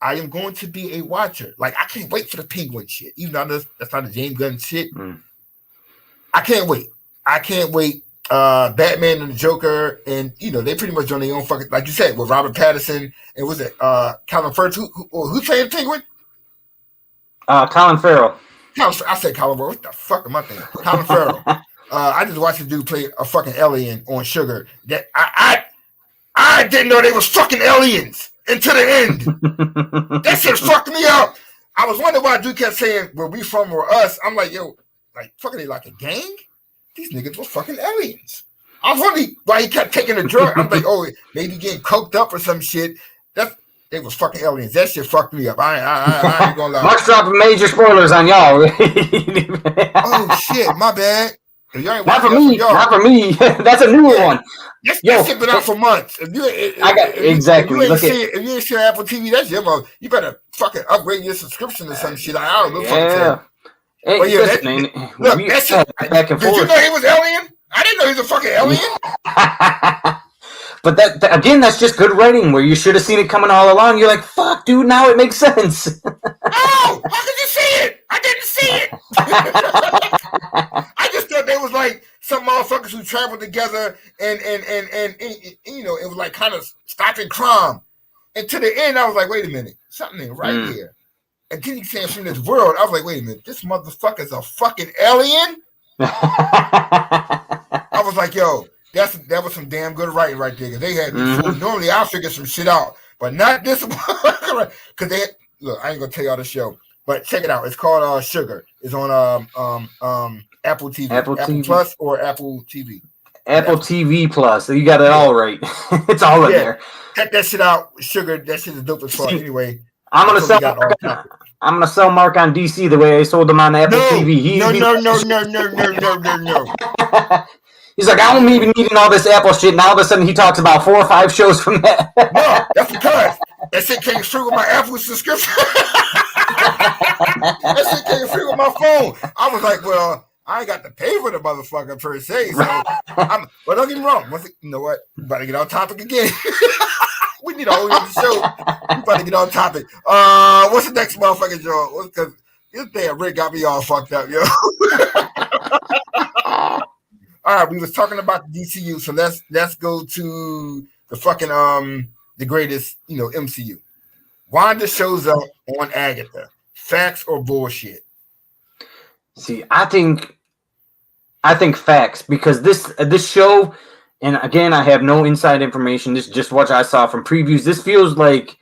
I am going to be a watcher. Like I can't wait for the Penguin shit, even though that's not the James Gunn shit. I can't wait. Batman and the Joker, and they pretty much on their own fucking, like you said, with Robert Pattinson and was it Colin Firth? Who's playing Penguin? Colin Farrell. I said Colin Farrell. What the fuck am I thinking? Colin Farrell. I just watched the dude play a fucking alien on Sugar. That I didn't know they was fucking aliens until the end. That shit fucked me up. I was wondering why dude kept saying where we from or us. I'm like, yo, like fucking they like a gang? These niggas were fucking aliens. I was wondering why he kept taking a drug. I'm like, oh, maybe getting coked up or some shit. They was fucking aliens. That shit fucked me up. I ain't gonna lie. Mark's dropping major spoilers on y'all. Oh shit, my bad. Not for me. That's a newer one. That shit been out for months. If you ain't seen Apple TV, that's your mother. You better fucking upgrade your subscription or some shit. I don't know. Hey, but that shit. Back and did forth. You know he was alien? I didn't know he was a fucking alien. But that again, that's just good writing. Where you should have seen it coming all along. You're like, fuck, dude. Now it makes sense. Oh, how could you see it? I didn't see it. I just thought they was like some motherfuckers who traveled together and it was like kind of stopping crime. And to the end, I was like, wait a minute, something ain't right here. And then he saying from this world, I was like, wait a minute, this motherfucker's a fucking alien? I was like, yo, that was some damn good writing right there. They had normally I'll figure some shit out, but not this one. Because look, I ain't gonna tell y'all the show, but check it out. It's called Sugar. It's on Apple TV, Apple Plus or Apple TV. Apple TV Plus. So you got it all right. It's all in there. Check that shit out. Sugar. That shit is dope as fuck. Anyway, I'm gonna sell Mark on DC the way I sold him on Apple TV. No. He's like, I don't even need all this Apple shit. And all of a sudden, he talks about 4 or 5 shows from that. No, that's because that shit came through with my Apple subscription. That shit came through with my phone. I was like, well, I ain't got to pay for the motherfucker per se. So, but don't get me wrong. You know what? We about to get on topic again. We need a whole other show. We about to get on topic. What's the next motherfucker, Joe? Because this damn Rick got me all fucked up, yo. All right, we was talking about the DCU, so let's go to the fucking the greatest MCU. Wanda shows up on Agatha. Facts or bullshit? See, I think facts, because this show, and again, I have no inside information. This is just what I saw from previews. This feels like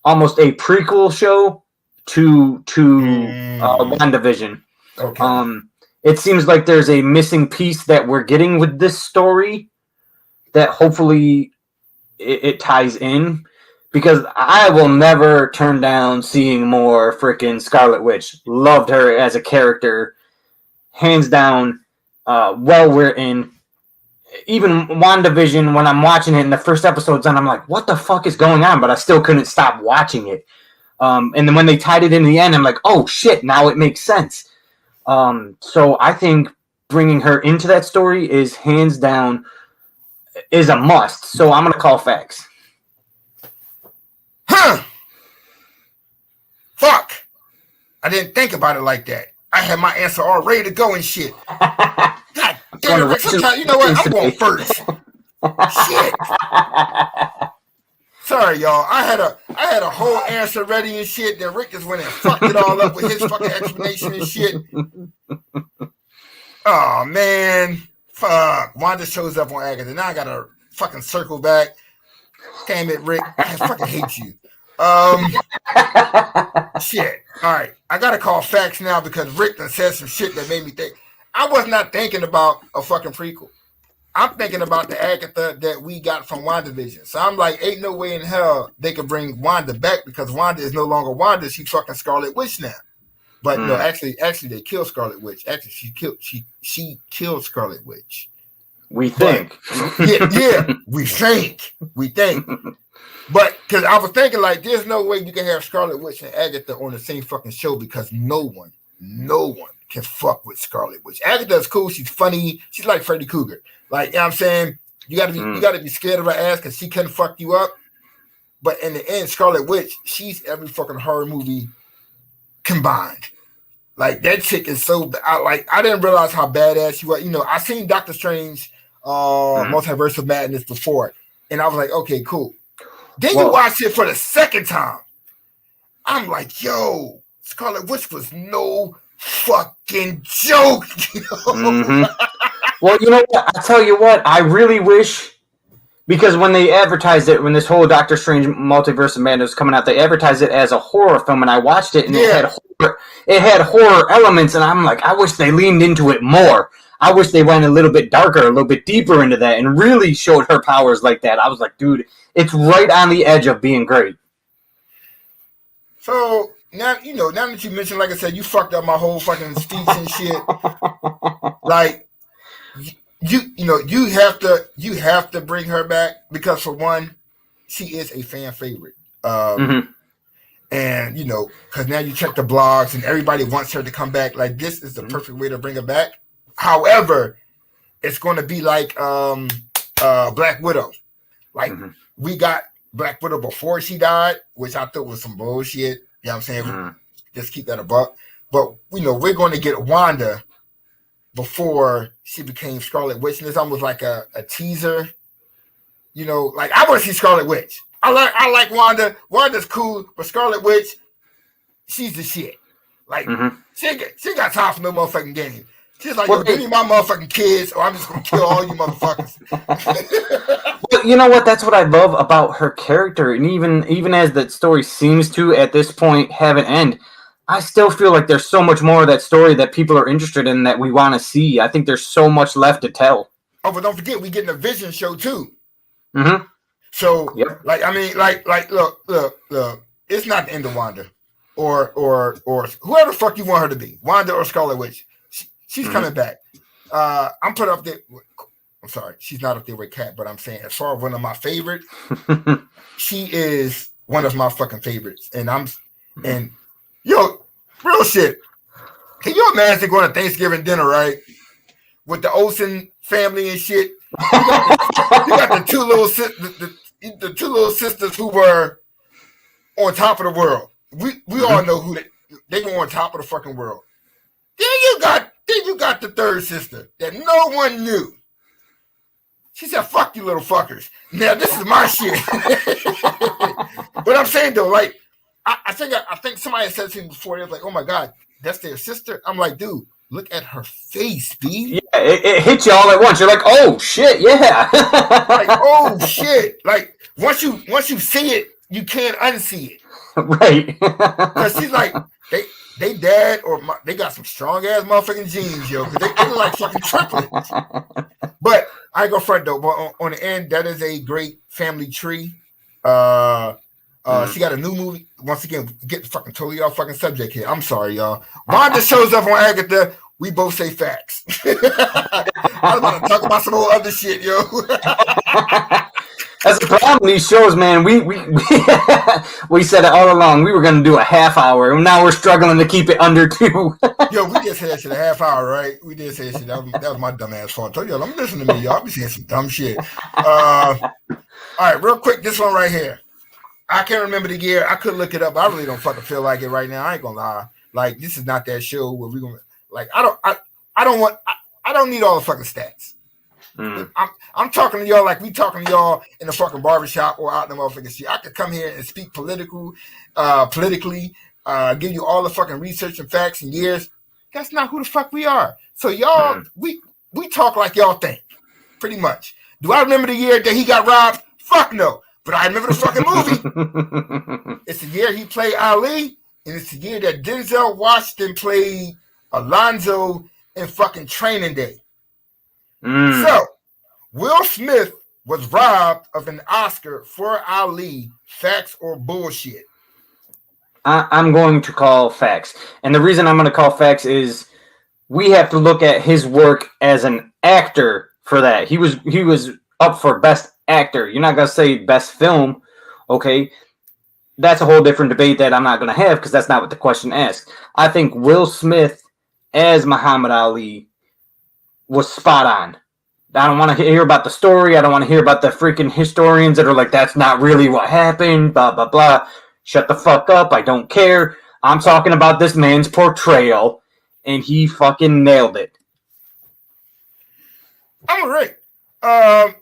almost a prequel show to WandaVision. Okay. It seems like there's a missing piece that we're getting with this story that hopefully it ties in, because I will never turn down seeing more freaking Scarlet Witch. Loved her as a character, hands down, well written. Even WandaVision, when I'm watching it in the first episodes, and I'm like, what the fuck is going on? But I still couldn't stop watching it. And then when they tied it in the end, I'm like, oh shit, now it makes sense. So I think bringing her into that story is hands down is a must. So I'm going to call facts. Fuck. I didn't think about it like that. I had my answer all ready to go and shit. God damn it, Rick. Sometimes, you know what? I'm going first. Shit. Sorry, y'all. I had a whole answer ready and shit. Then Rick just went and fucked it all up with his fucking explanation and shit. Oh man, fuck. Wanda shows up on Agatha. Now I gotta fucking circle back. Damn it, Rick. I fucking hate you. Shit. All right. I gotta call facts now because Rick done said some shit that made me think. I was not thinking about a fucking prequel. I'm thinking about the Agatha that we got from WandaVision. So I'm like, ain't no way in hell they could bring Wanda back because Wanda is no longer Wanda. She's fucking Scarlet Witch now. But no, actually, they killed Scarlet Witch. Actually, she killed Scarlet Witch. We think. We think. But because I was thinking, like, there's no way you can have Scarlet Witch and Agatha on the same fucking show because no one can fuck with Scarlet Witch. Agatha's cool. She's funny. She's like Freddy Krueger. Like, you know what I'm saying? You gotta be scared of her ass because she can fuck you up. But in the end, Scarlet Witch, she's every fucking horror movie combined. Like, that chick is so I didn't realize how badass she was. You know, I seen Doctor Strange Multiverse of Madness before, and I was like, okay, cool. Then you watch it for the second time. I'm like, yo, Scarlet Witch was no fucking joke. You know? Well, you know what? I tell you what, I really wish, because when they advertised it, when this whole Doctor Strange Multiverse of Madness was coming out, they advertised it as a horror film, and I watched it, and it had horror elements, and I'm like, I wish they leaned into it more. I wish they went a little bit darker, a little bit deeper into that, and really showed her powers like that. I was like, dude, it's right on the edge of being great. So now that you mentioned, like I said, you fucked up my whole fucking speech and shit. Like, you have to bring her back because, for one, she is a fan favorite. And because now you check the blogs and everybody wants her to come back. Like, this is the perfect way to bring her back. However, it's going to be like Black Widow. Like, we got Black Widow before she died, which I thought was some bullshit. You know what I'm saying? Just keep that a buck. But, we're going to get Wanda before she became Scarlet Witch. And it's almost like a teaser. Like, I want to see Scarlet Witch. I like Wanda. Wanda's cool, but Scarlet Witch, she's the shit. Like, she got time for no motherfucking game. She's like, yo, give me my motherfucking kids, or I'm just gonna kill all you motherfuckers. Well, you know what? That's what I love about her character, and even as that story seems to, at this point, have an end, I still feel like there's so much more of that story that people are interested in that we want to see. I think there's so much left to tell. Oh, but don't forget, we getting a Vision show too. So, look, it's not the end of Wanda, or whoever the fuck you want her to be, Wanda or Scarlet Witch. She's coming back. I'm put up there. I'm sorry, she's not up there with Kat, but I'm saying as far as one of my favorites, she is one of my fucking favorites. And real shit. Can you imagine going to Thanksgiving dinner, right, with the Olsen family and shit? You got the two little sisters who were on top of the world. We all know who they were on top of the fucking world. Then you got the third sister that no one knew. She said, "Fuck you, little fuckers." Now this is my shit. But I'm saying though, like, I think somebody said to me before. They was like, "Oh my god, that's their sister." I'm like, dude, look at her face, B. Yeah, it hits you all at once. You're like, "Oh shit, yeah." Like, oh shit. Like, once you see it, you can't unsee it. Right. Because she's like, they dad they got some strong ass motherfucking genes, yo. Because they look like fucking triplets. But I ain't go front though. But on the end, that is a great family tree. She got a new movie. Once again, get fucking totally off fucking subject here. I'm sorry, y'all. Wanda shows up on Agatha. We both say facts. I was about to talk about some old other shit, yo. That's the problem with these shows, man. We said it all along. We were going to do a half hour, and now we're struggling to keep it under 2. Yo, we did say that shit a half hour, right? We did say that shit. That was my dumb ass fault. I told y'all, I'm listening to me, y'all. I be saying some dumb shit. All right, real quick, this one right here. I can't remember the year. I could look it up. I really don't fucking feel like it right now. I ain't gonna lie. Like, this is not that show where we're gonna like. I don't need all the fucking stats. I'm talking to y'all like we talking to y'all in the fucking barbershop or out in the motherfucking street. I could come here and speak politically, give you all the fucking research and facts and years. That's not who the fuck we are. So y'all, we talk like y'all think, pretty much. Do I remember the year that he got robbed? Fuck no. But I remember the fucking movie. It's the year he played Ali, and it's the year that Denzel Washington played Alonzo in fucking Training Day. So, Will Smith was robbed of an Oscar for Ali. Facts or bullshit? I'm going to call facts. And the reason I'm going to call facts is we have to look at his work as an actor for that. He was up for Best Actor. You're not going to say Best Film, okay? That's a whole different debate that I'm not going to have because that's not what the question asks. I think Will Smith as Muhammad Ali was spot on. I don't want to hear about the story. I don't want to hear about the freaking historians that are like, that's not really what happened, blah, blah, blah. Shut the fuck up. I don't care. I'm talking about this man's portrayal, and he fucking nailed it. I'm all right. I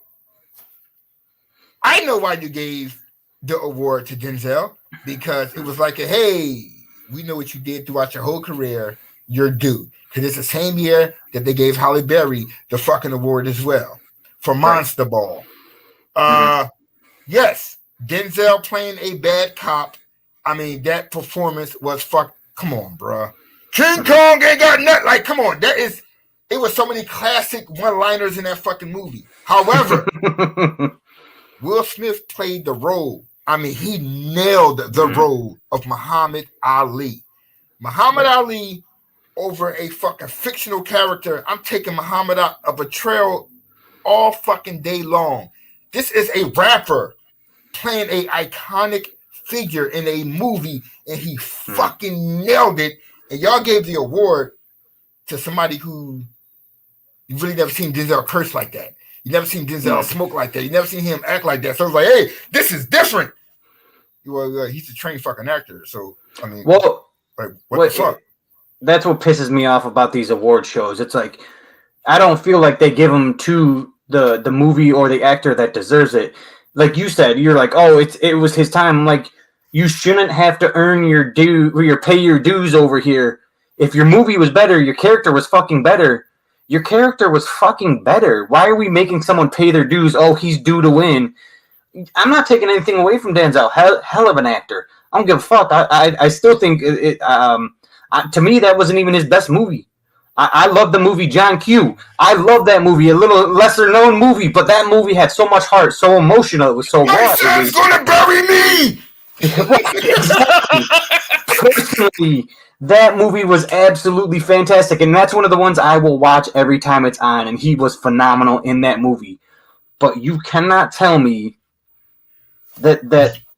know why you gave the award to Denzel, because it was like, hey, we know what you did throughout your whole career. You're due. Because it's the same year that they gave Halle Berry the fucking award as well for Monster Ball. Yes, Denzel playing a bad cop. I mean, that performance was fuck. Come on, bro. King Kong ain't got nothing. Like, come on. It was so many classic one-liners in that fucking movie. However, Will Smith played the role. I mean, he nailed the role of Muhammad Ali. Muhammad Ali over a fucking fictional character. I'm taking Muhammad out of a trail all fucking day long. This is a rapper playing a iconic figure in a movie, and he fucking nailed it. And y'all gave the award to somebody who you really never seen Denzel curse like that. You never seen Denzel smoke like that. You never seen him act like that. So it's like, hey, this is different. Well, he's a trained fucking actor. So I mean, like, what the fuck? That's what pisses me off about these award shows. It's like, I don't feel like they give them to the movie or the actor that deserves it. Like you said, you're like, oh, it was his time. I'm like, you shouldn't have to earn your pay your dues over here. If your movie was better, your character was fucking better. Your character was fucking better. Why are we making someone pay their dues? Oh, he's due to win. I'm not taking anything away from Denzel. Hell of an actor. I don't give a fuck. I still think to me, that wasn't even his best movie. I love the movie John Q. I love that movie, a little lesser known movie, but that movie had so much heart, so emotional. It was so My raw. son's gonna bury me. Exactly. Personally, that movie was absolutely fantastic, and that's one of the ones I will watch every time it's on, and he was phenomenal in that movie. But you cannot tell me that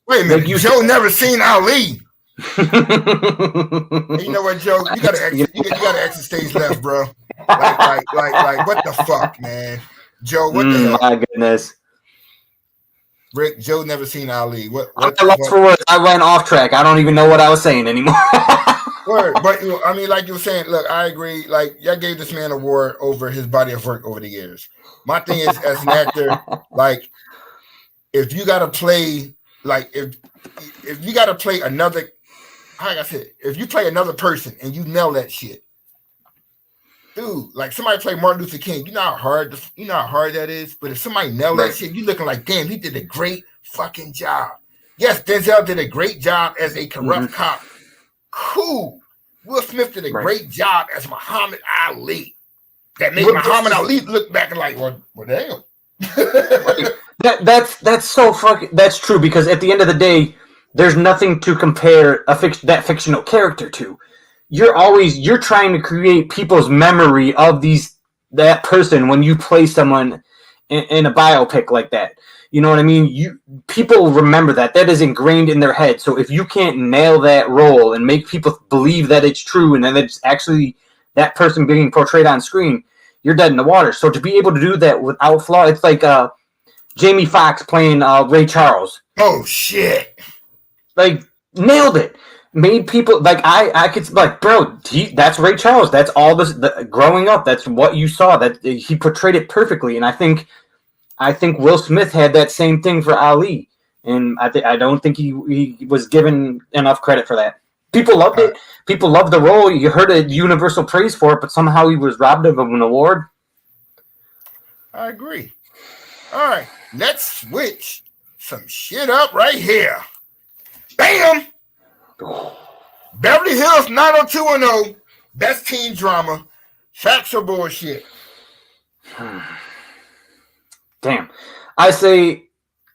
wait a minute, Joe never seen Ali. Hey, you know what, Joe? You gotta exit stage left, bro. Like, what the fuck, man? Joe, what the hell? My goodness. Rick, Joe never seen Ali. What I lost for words. I went off track. I don't even know what I was saying anymore. Word, but I mean, like you were saying, look, I agree. Like, y'all gave this man an award over his body of work over the years. My thing is, as an actor, like, if you gotta play, like, if you gotta play another, like I said, if you play another person and you nail that shit, dude, like somebody play Martin Luther King, you know how hard that is. But if somebody nail that shit, you looking like, damn, he did a great fucking job. Yes, Denzel did a great job as a corrupt cop. Cool. Will Smith did a great job as Muhammad Ali. That made Muhammad Ali look back and like, well damn. That's so fucking. That's true, because at the end of the day, there's nothing to compare that fictional character to. You're trying to create people's memory of that person when you play someone in a biopic like that. You know what I mean? People remember that. That is ingrained in their head. So if you can't nail that role and make people believe that it's true and that it's actually that person being portrayed on screen, you're dead in the water. So to be able to do that without flaw, it's like Jamie Foxx playing Ray Charles. Oh shit! Like, nailed it. Made people like I could like, bro, that's Ray Charles. That's all this growing up. That's what you saw. That he portrayed it perfectly. And I think Will Smith had that same thing for Ali, and I don't think he was given enough credit for that. People loved it. People loved the role. You heard a universal praise for it, but somehow he was robbed of an award. I agree. All right, let's switch some shit up right here. Bam! Beverly Hills 90210, best teen drama. Facts or bullshit? Damn. I say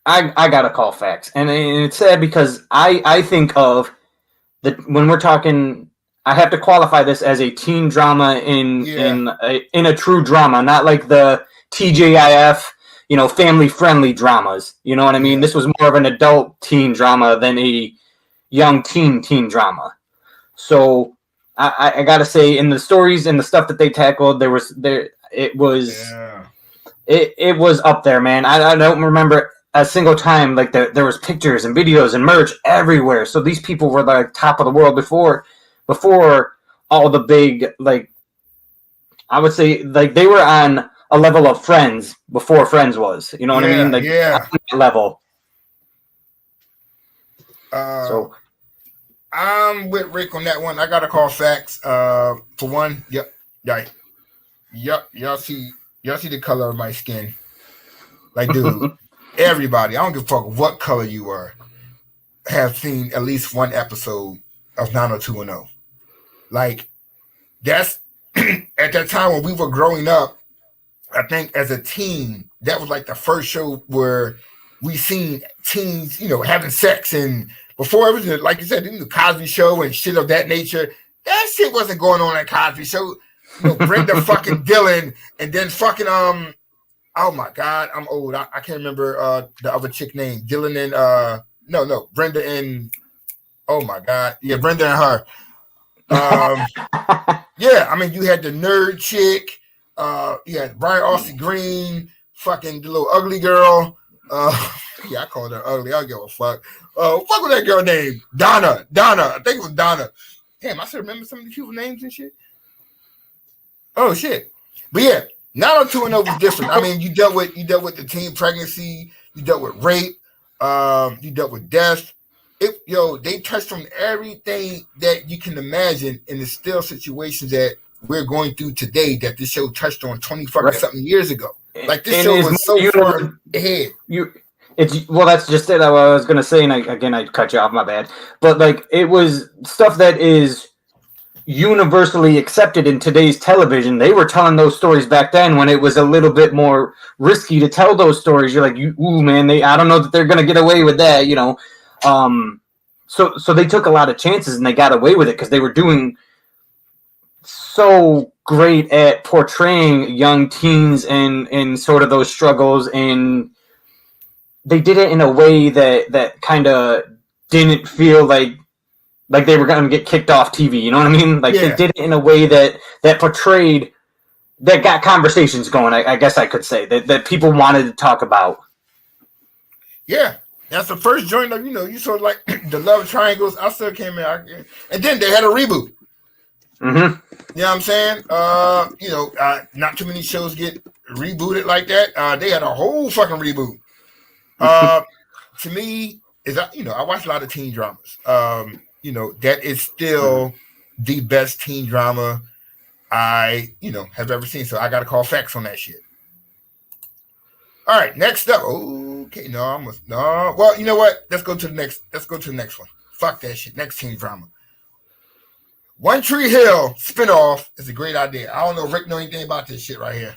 I gotta call facts. And it's sad because I think of when we're talking, I have to qualify this as a teen drama in a true drama, not like the TJIF, family friendly dramas. You know what I mean? Yeah. This was more of an adult teen drama than a young teen drama. So I gotta say, in the stories and the stuff that they tackled, it was up there, man. I don't remember a single time like there was pictures and videos and merch everywhere. So these people were like top of the world before all the big, like, I would say, like, they were on a level of Friends before Friends was. You know what I mean? Like, level. So I'm with Rick on that one. I gotta call facts. For one, y'all see the color of my skin. Like, dude, everybody, I don't give a fuck what color you are, have seen at least one episode of 90210. Like, that's at that time when we were growing up. I think as a teen, that was like the first show where we seen teens, having sex. And before everything, like you said, the Cosby Show and shit of that nature, that shit wasn't going on at Cosby Show. Brenda fucking Dillon, and then fucking oh my god, I'm old. I can't remember the other chick name. Dillon and no, Brenda and oh my god, yeah, Brenda and her. Yeah, I mean, you had the nerd chick. You had Brian Austin Green, fucking the little ugly girl. Yeah, I called her ugly. I don't give a fuck. Fuck with that girl named Donna. I think it was Donna. Damn, I still remember some of the people's names and shit. Oh shit. But yeah, 90210 was different. I mean, you dealt with the teen pregnancy, you dealt with rape, you dealt with death. They touched on everything that you can imagine in the still situations that we're going through today that this show touched on 20 fucking something years ago. Like, this show was so far ahead. That's just it. I was gonna say, and I cut you off, my bad. But like, it was stuff that is universally accepted in today's television. They were telling those stories back then when it was a little bit more risky to tell those stories. You're like, ooh man, I don't know that they're gonna get away with that, So they took a lot of chances and they got away with it because they were doing so great at portraying young teens and sort of those struggles, and they did it in a way that kind of didn't feel like they were going to get kicked off TV. You know what I mean? Like, they did it in a way that portrayed, that got conversations going. I guess I could say that people wanted to talk about. Yeah. That's the first joint of, you saw like the love triangles. I still came in. And then they had a reboot. Mm-hmm. You know what I'm saying? Not too many shows get rebooted like that. They had a whole fucking reboot. To me, I watch a lot of teen dramas. That is still the best teen drama I, have ever seen. So I got to call facts on that shit. All right, next up. Okay, no. Well, you know what? Let's go to the next one. Fuck that shit. Next teen drama. One Tree Hill spinoff is a great idea. I don't know if Rick know anything about this shit right here.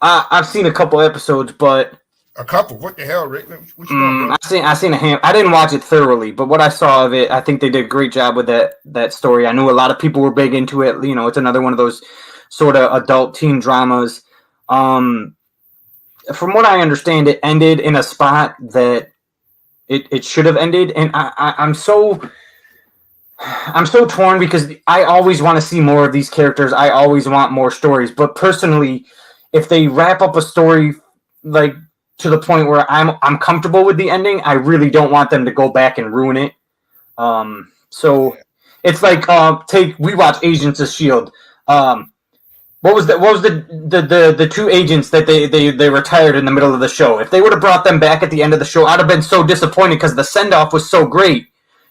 I've seen a couple episodes, but a couple. What the hell, Rick? What you doing, bro? I seen a hand. I didn't watch it thoroughly, but what I saw of it, I think they did a great job with that story. I knew a lot of people were big into it. It's another one of those sort of adult teen dramas. From what I understand, it ended in a spot that it should have ended, and I'm so torn because I always want to see more of these characters. I always want more stories, but personally, if they wrap up a story like to the point where I'm comfortable with the ending, I really don't want them to go back and ruin it. So it's like we watch Agents of S.H.I.E.L.D. What was the two agents that they retired in the middle of the show? If they would have brought them back at the end of the show, I'd have been so disappointed because the send-off was so great.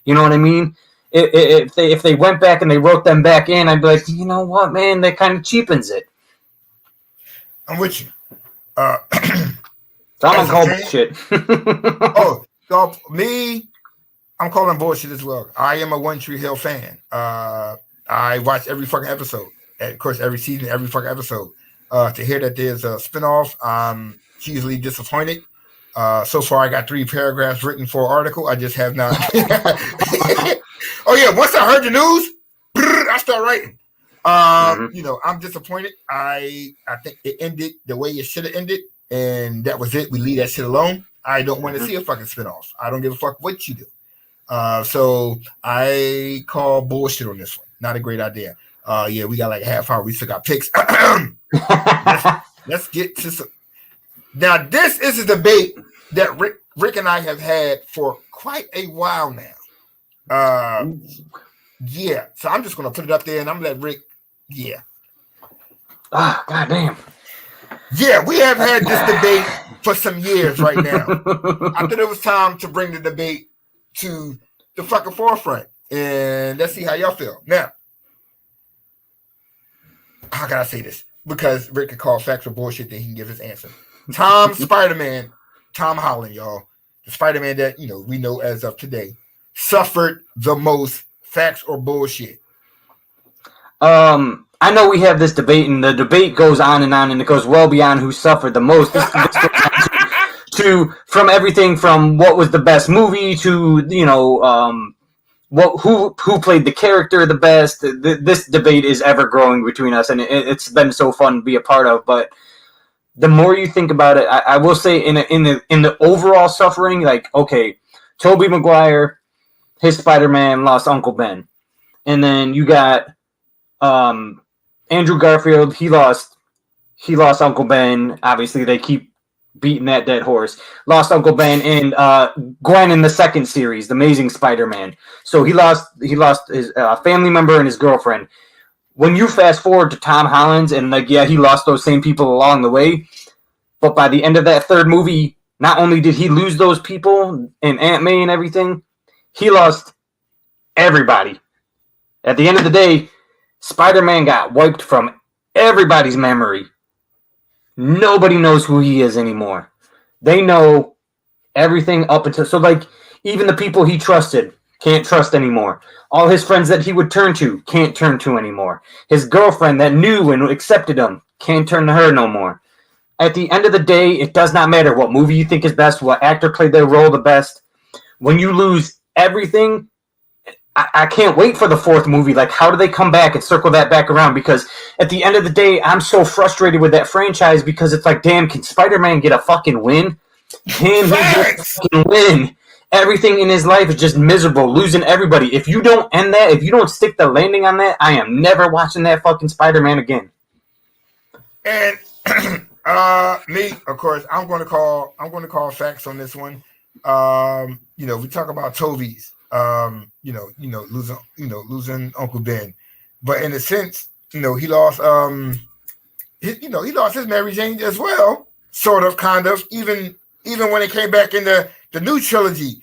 You know what I mean? If they went back and they wrote them back in, I'd be like, you know what, man, that kind of cheapens it. I'm with you. So I'm gonna call bullshit. Oh, so me, I'm calling bullshit as well. I am a One Tree Hill fan. I watch every fucking episode. And of course, every season, every fucking episode. To hear that there's a spinoff, I'm hugely disappointed. So far, I got 3 paragraphs written for an article. I just have not. Oh yeah, once I heard the news, I start writing. You know, I'm disappointed. I think it ended the way it should have ended, and that was it. We leave that shit alone. I don't want to see a fucking spinoff. I don't give a fuck what you do. So I call bullshit on this one. Not a great idea. Yeah, we got like a half hour. We still got picks. Let's get to some. Now, this is a debate that Rick and I have had for quite a while now. Yeah, so I'm just gonna put it up there, and I'm gonna let Rick. Yeah. Ah, goddamn. Yeah, we have had this debate for some years right now. I thought it was time to bring the debate to the fucking forefront, and let's see how y'all feel. Now, how can I say this? Because Rick can call facts or bullshit, then he can give his answer. Tom Spider-Man, Tom Holland, y'all, the Spider-Man that we know as of today, suffered the most. Facts or bullshit? I know we have this debate, and the debate goes on, and it goes well beyond who suffered the most. This goes to from everything from what was the best movie to who played the character the best. This debate is ever growing between us, and it's been so fun to be a part of. But the more you think about it, I will say in the overall suffering, like, okay, Tobey Maguire, his Spider-Man lost Uncle Ben. And then you got Andrew Garfield, he lost Uncle Ben. Obviously, they keep beating that dead horse. Lost Uncle Ben, and Gwen in the second series, The Amazing Spider-Man. So he lost his family member and his girlfriend. When you fast forward to Tom Holland's, and he lost those same people along the way. But by the end of that third movie, not only did he lose those people and Aunt May and everything, he lost everybody. At the end of the day, Spider-Man got wiped from everybody's memory. Nobody knows who he is anymore. They know everything up until... So, like, even the people he trusted can't trust anymore. All his friends that he would turn to can't turn to anymore. His girlfriend that knew and accepted him can't turn to her no more. At the end of the day, it does not matter what movie you think is best, what actor played their role the best. When you lose everything, I can't wait for the fourth movie. Like, how do they come back and circle that back around? Because at the end of the day, I'm so frustrated with that franchise because it's like, damn, can Spider-Man get a fucking win? Can he get a fucking win? Everything in his life is just miserable, losing everybody. If you don't end that, if you don't stick the landing on that, I am never watching that fucking Spider-Man again. And me, of course, I'm going to call facts on this one. We talk about Toby's. Losing Uncle Ben, but in a sense, he lost he lost his Mary Jane as well, sort of, kind of. Even when it came back in the new trilogy,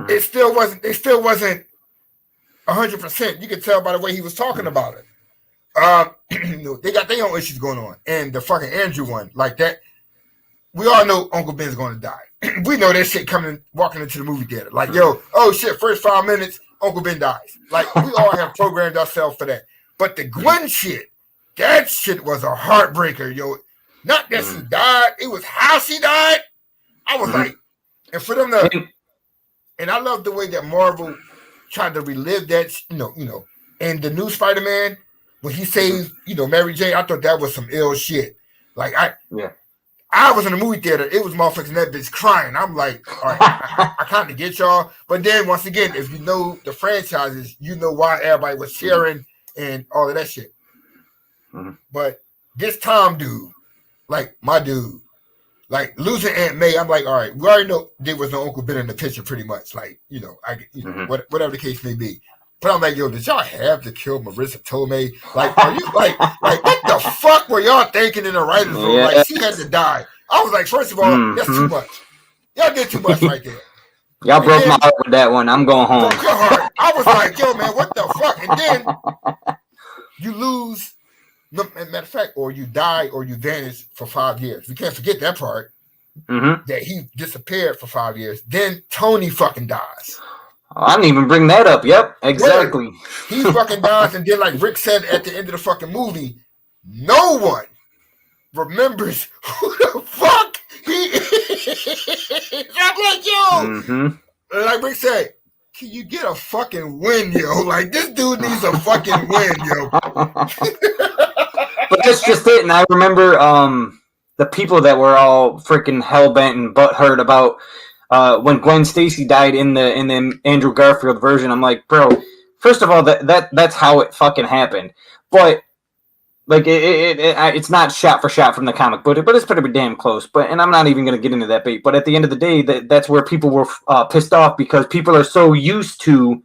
it still wasn't 100%. You could tell by the way he was talking about it. They got their own issues going on, and the fucking Andrew one, like that. We all know Uncle Ben's going to die. We know that shit walking into the movie theater. Like, oh shit, first 5 minutes, Uncle Ben dies. Like, we all have programmed ourselves for that. But the Gwen shit, that shit was a heartbreaker, yo. Not that she died, it was how she died. I was like, and for them to, and I love the way that Marvel tried to relive that, and the new Spider-Man, when he saved, Mary Jane, I thought that was some ill shit. Like, I was in the movie theater. It was motherfuckers in that bitch crying. I'm like, all right, I kind of get y'all. But then once again, if you know the franchises, you know why everybody was cheering and all of that shit. But this Tom dude, like my dude, like losing Aunt May, I'm like, all right, we already know there was no Uncle Ben in the picture, pretty much. Like, whatever the case may be. But I'm like, yo, did y'all have to kill Marissa Tomei? Like, are you like what the fuck were y'all thinking in the writers' room? Yeah. Like, she had to die. I was like, first of all, that's too much. Y'all did too much right there. Y'all broke my heart with that one. I'm going home. Broke your heart. I was like, yo, man, what the fuck? And then you lose, matter of fact, or you die or you vanish for 5 years. We can't forget that part. that he disappeared for 5 years. Then Tony fucking dies. I didn't even bring that up. Yep, exactly. He fucking dies, and then like Rick said at the end of the fucking movie, no one remembers who the fuck he is. I'm like, yo, like Rick said, can you get a fucking win, yo? Like, this dude needs a fucking win, yo. But that's just it. And I remember the people that were all freaking hell-bent and butthurt about when Gwen Stacy died in the Andrew Garfield version. I'm like, bro, first of all, that's how it fucking happened. But like it's not shot for shot from the comic book, but it's pretty damn close. And I'm not even going to get into that bait. But at the end of the day, that's where people were pissed off, because people are so used to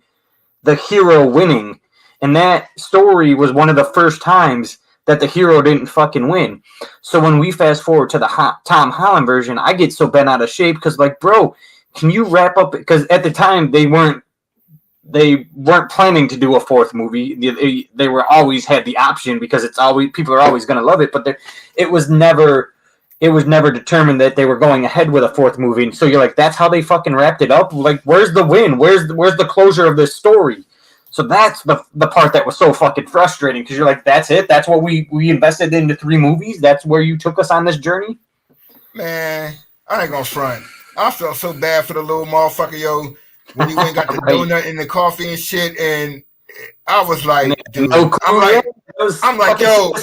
the hero winning, and that story was one of the first times that the hero didn't fucking win. So when we fast forward to the Tom Holland version, I get so bent out of shape because, like, bro, can you wrap up? Because at the time they weren't planning to do a fourth movie. They were always had the option, because it's always, people are always going to love it, but it was never determined that they were going ahead with a fourth movie. And so you're like, that's how they fucking wrapped it up. Like, where's the win? Where's the closure of this story? So that's the part that was so fucking frustrating, because you're like, that's it? That's what we invested into 3 movies? That's where you took us on this journey? Man, I ain't gonna front. I felt so bad for the little motherfucker, yo, when he went and got the donut and the coffee and shit, and I was like, dude, I'm like, yo,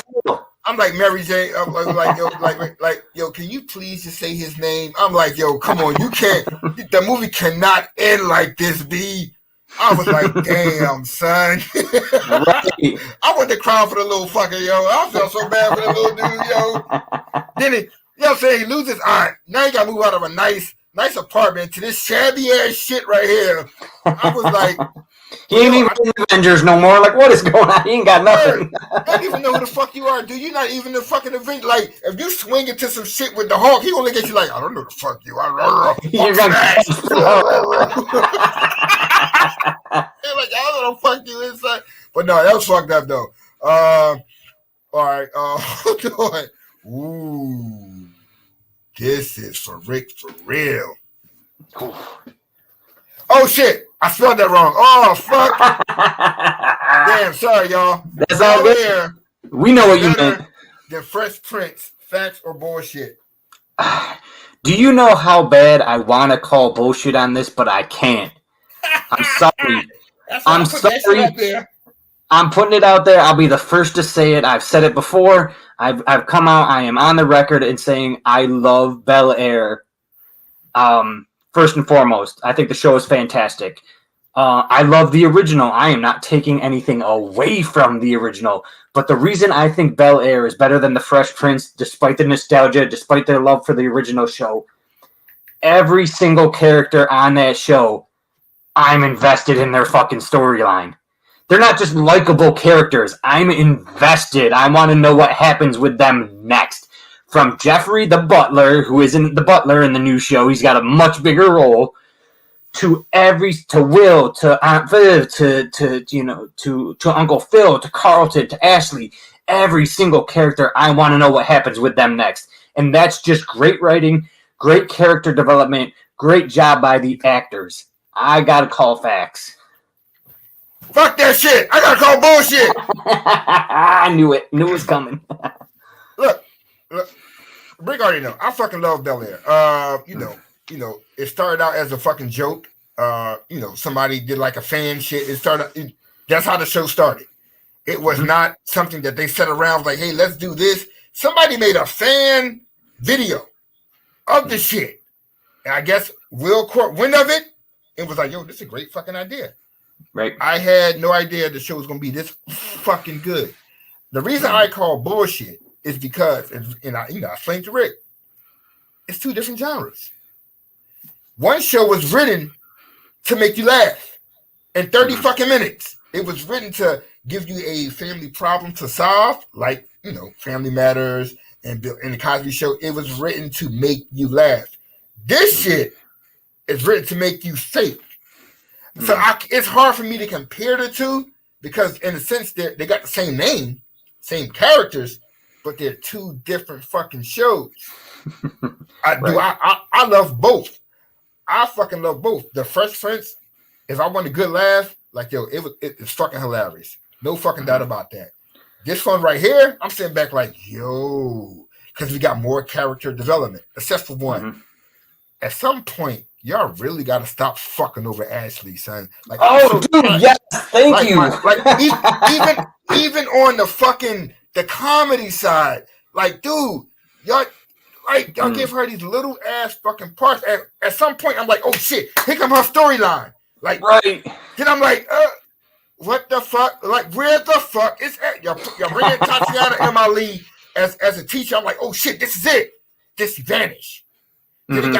I'm like Mary J. I'm like, yo, can you please just say his name? I'm like, yo, come on, you can't. The movie cannot end like this, B. I was like, damn, son. Right. I went to cry for the little fucker, yo. I felt so bad for the little dude, yo. Then he, you know what I'm saying, he loses his aunt. Now he got to move out of a nice apartment to this shabby ass shit right here. I was like, he ain't even in the Avengers no more. Like, what is going on? He ain't got nothing. I don't even know who the fuck you are, dude. You're not even the fucking Avenger. Like, if you swing into some shit with the Hulk, he gonna look at you like, I don't know who the fuck you are. You're like, I don't know the fuck you inside. But no, that was fucked up though. All right. Hold on. Ooh, this is for Rick for real. Oh shit! I spelled that wrong. Oh fuck! Damn, sorry y'all. That's all good. We know what you meant. The Fresh Prince, facts or bullshit? Do you know how bad I want to call bullshit on this, but I can't? I'm sorry. I'm sorry. I'm putting it out there. I'll be the first to say it. I've said it before. I've come out. I am on the record in saying I love Bel Air. First and foremost, I think the show is fantastic. I love the original. I am not taking anything away from the original. But the reason I think Bel Air is better than the Fresh Prince, despite the nostalgia, despite their love for the original show, every single character on that show, I'm invested in their fucking storyline. They're not just likable characters. I'm invested. I want to know what happens with them next. From Jeffrey the butler, who isn't the butler in the new show, he's got a much bigger role, to Will, to Aunt Viv, to Uncle Phil, to Carlton, to Ashley. Every single character, I want to know what happens with them next. And that's just great writing, great character development, great job by the actors. I gotta call facts. Fuck that shit! I gotta call bullshit! I knew it. Knew it was coming. Look, Rick already know. I fucking love Bel Air. You know, it started out as a fucking joke. Somebody did like a fan shit. That's how the show started. It was not something that they sat around like, hey, let's do this. Somebody made a fan video of the shit. And I guess Will caught wind of it and was like, yo, this is a great fucking idea. Right. I had no idea the show was going to be this fucking good. The reason I call bullshit is because, and I explained to Rick, it's 2 different genres. One show was written to make you laugh in 30 fucking minutes. It was written to give you a family problem to solve, like, Family Matters and the Cosby Show. It was written to make you laugh. This shit is written to make you think. So it's hard for me to compare the two because, in a sense, they got the same name, same characters, but they're two different fucking shows. Right. I love both. I fucking love both. The Fresh Prince, if I want a good laugh, like yo, it's fucking hilarious. No fucking doubt about that. This one right here, I'm sitting back like, yo, because we got more character development, except for one. Mm-hmm. At some point, y'all really got to stop fucking over Ashley, son. Like, oh, dude, yes, thank you. Even on the comedy side, like, dude, y'all give her these little ass fucking parts. At some point, I'm like, oh shit, here come her storyline. Like, right. Then I'm like, what the fuck? Like, where the fuck is it? Y'all bringing Tatiana Emily as a teacher. I'm like, oh shit, this is it. This vanished. Then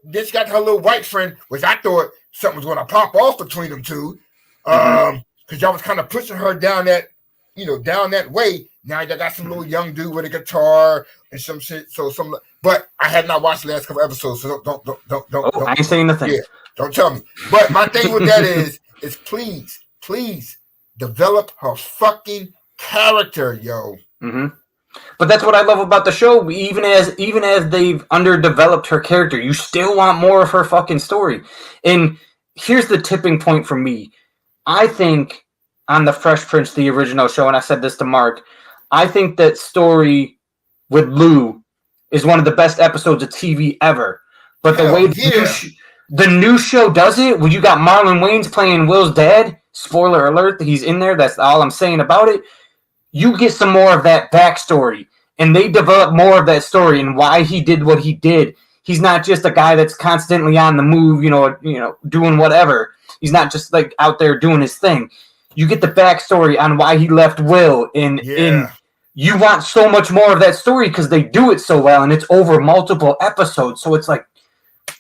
this got her little white friend, which I thought something was going to pop off between them two. Because y'all was kind of pushing her down that way. Now y'all got some little young dude with a guitar and some shit. But I have not watched the last couple episodes, so don't. I ain't saying nothing. Yeah, don't tell me. But my thing with that is please develop her fucking character, yo. Mm-hmm. But that's what I love about the show. Even as they've underdeveloped her character, you still want more of her fucking story. And here's the tipping point for me. I think on The Fresh Prince, the original show, and I said this to Mark, I think that story with Lou is one of the best episodes of TV ever. But the way the new show does it, when you got Marlon Wayans playing Will's dad, spoiler alert, he's in there, that's all I'm saying about it, you get some more of that backstory, and they develop more of that story and why he did what he did. He's not just a guy that's constantly on the move, doing whatever. He's not just like out there doing his thing. You get the backstory on why he left Will, and you want so much more of that story because they do it so well, and it's over multiple episodes. So it's like,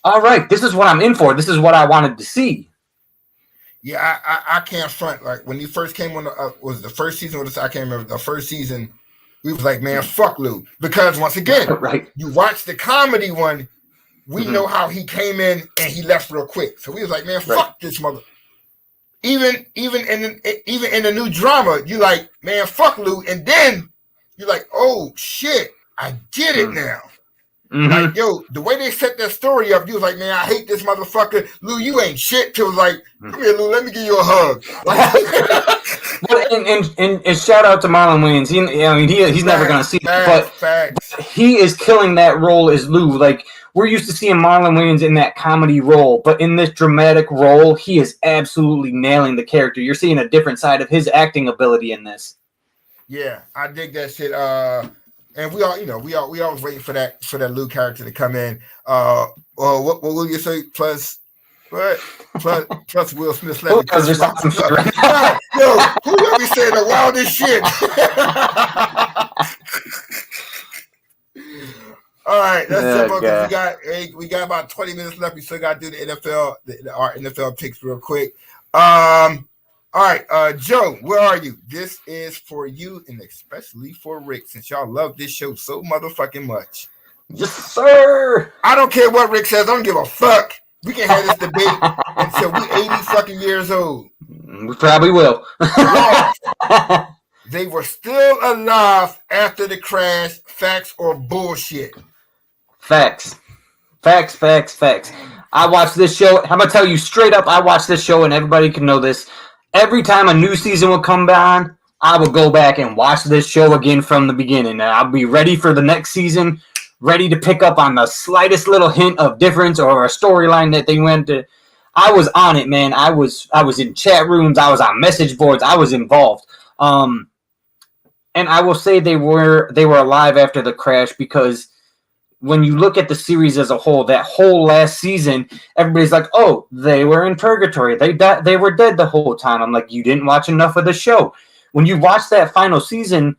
all right, this is what I'm in for. This is what I wanted to see. Yeah, I can't front. Like when you first came on, was the first season? I can't remember the first season. We was like, man, fuck Lou, because once again, right. You watch the comedy one. We know how he came in and he left real quick. So we was like, man, fuck this mother. Even in the new drama, you like, man, fuck Lou, and then you're like, oh shit, I get it now. Mm-hmm. Like, yo, the way they set that story up, you was like, man, I hate this motherfucker. Lou, you ain't shit. Till like, come here, Lou, let me give you a hug. and shout out to Marlon Wayans. He's never gonna see it, but he is killing that role as Lou. Like, we're used to seeing Marlon Wayans in that comedy role, but in this dramatic role, he is absolutely nailing the character. You're seeing a different side of his acting ability in this. Yeah, I dig that shit. And we always waiting for that Lou character to come in. What will you say? Plus Will Smith. Yo, who will be saying the wildest shit? All right, that's it. We got about 20 minutes left. We still got to do the NFL, our NFL picks real quick. All right, Joe, where are you? This is for you and especially for Rick, since y'all love this show so motherfucking much. Yes, sir. I don't care what Rick says. I don't give a fuck. We can have this debate until we 80 fucking years old. We probably will. They were still alive after the crash. Facts or bullshit? Facts. I watched this show. I'm going to tell you straight up, I watched this show, and everybody can know this. Every time a new season would come on, I would go back and watch this show again from the beginning. And I'll be ready for the next season, ready to pick up on the slightest little hint of difference or a storyline that they went to. I was on it, man. I was in chat rooms. I was on message boards. I was involved. And I will say they were alive after the crash, because when you look at the series as a whole, that whole last season, everybody's like, oh, they were in purgatory. They were dead the whole time. I'm like, you didn't watch enough of the show. When you watch that final season,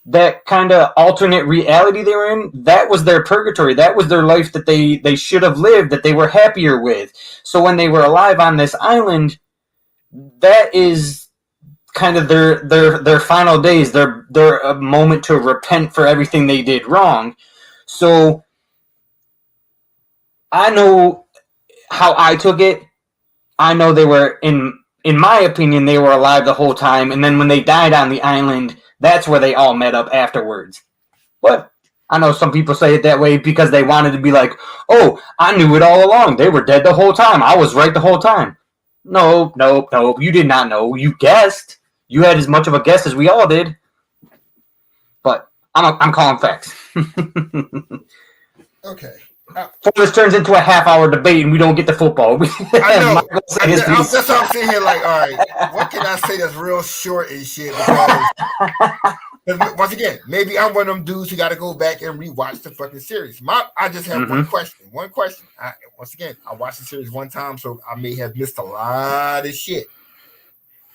that kind of alternate reality they were in, that was their purgatory. That was their life that they should have lived, that they were happier with. So when they were alive on this island, that is kind of their final days, their a moment to repent for everything they did wrong. So I know how I took it. I know they were, in my opinion, they were alive the whole time. And then when they died on the island, that's where they all met up afterwards. But I know some people say it that way because they wanted to be like, oh, I knew it all along. They were dead the whole time. I was right the whole time. No. You did not know. You guessed. You had as much of a guess as we all did. But I'm calling facts. Okay. Before this turns into a half-hour debate and we don't get the football. I know. That's why I'm sitting here like, all right, what can I say that's real short and shit? Because once again, maybe I'm one of them dudes who got to go back and rewatch the fucking series. I just have one question. Once again, I watched the series one time, so I may have missed a lot of shit.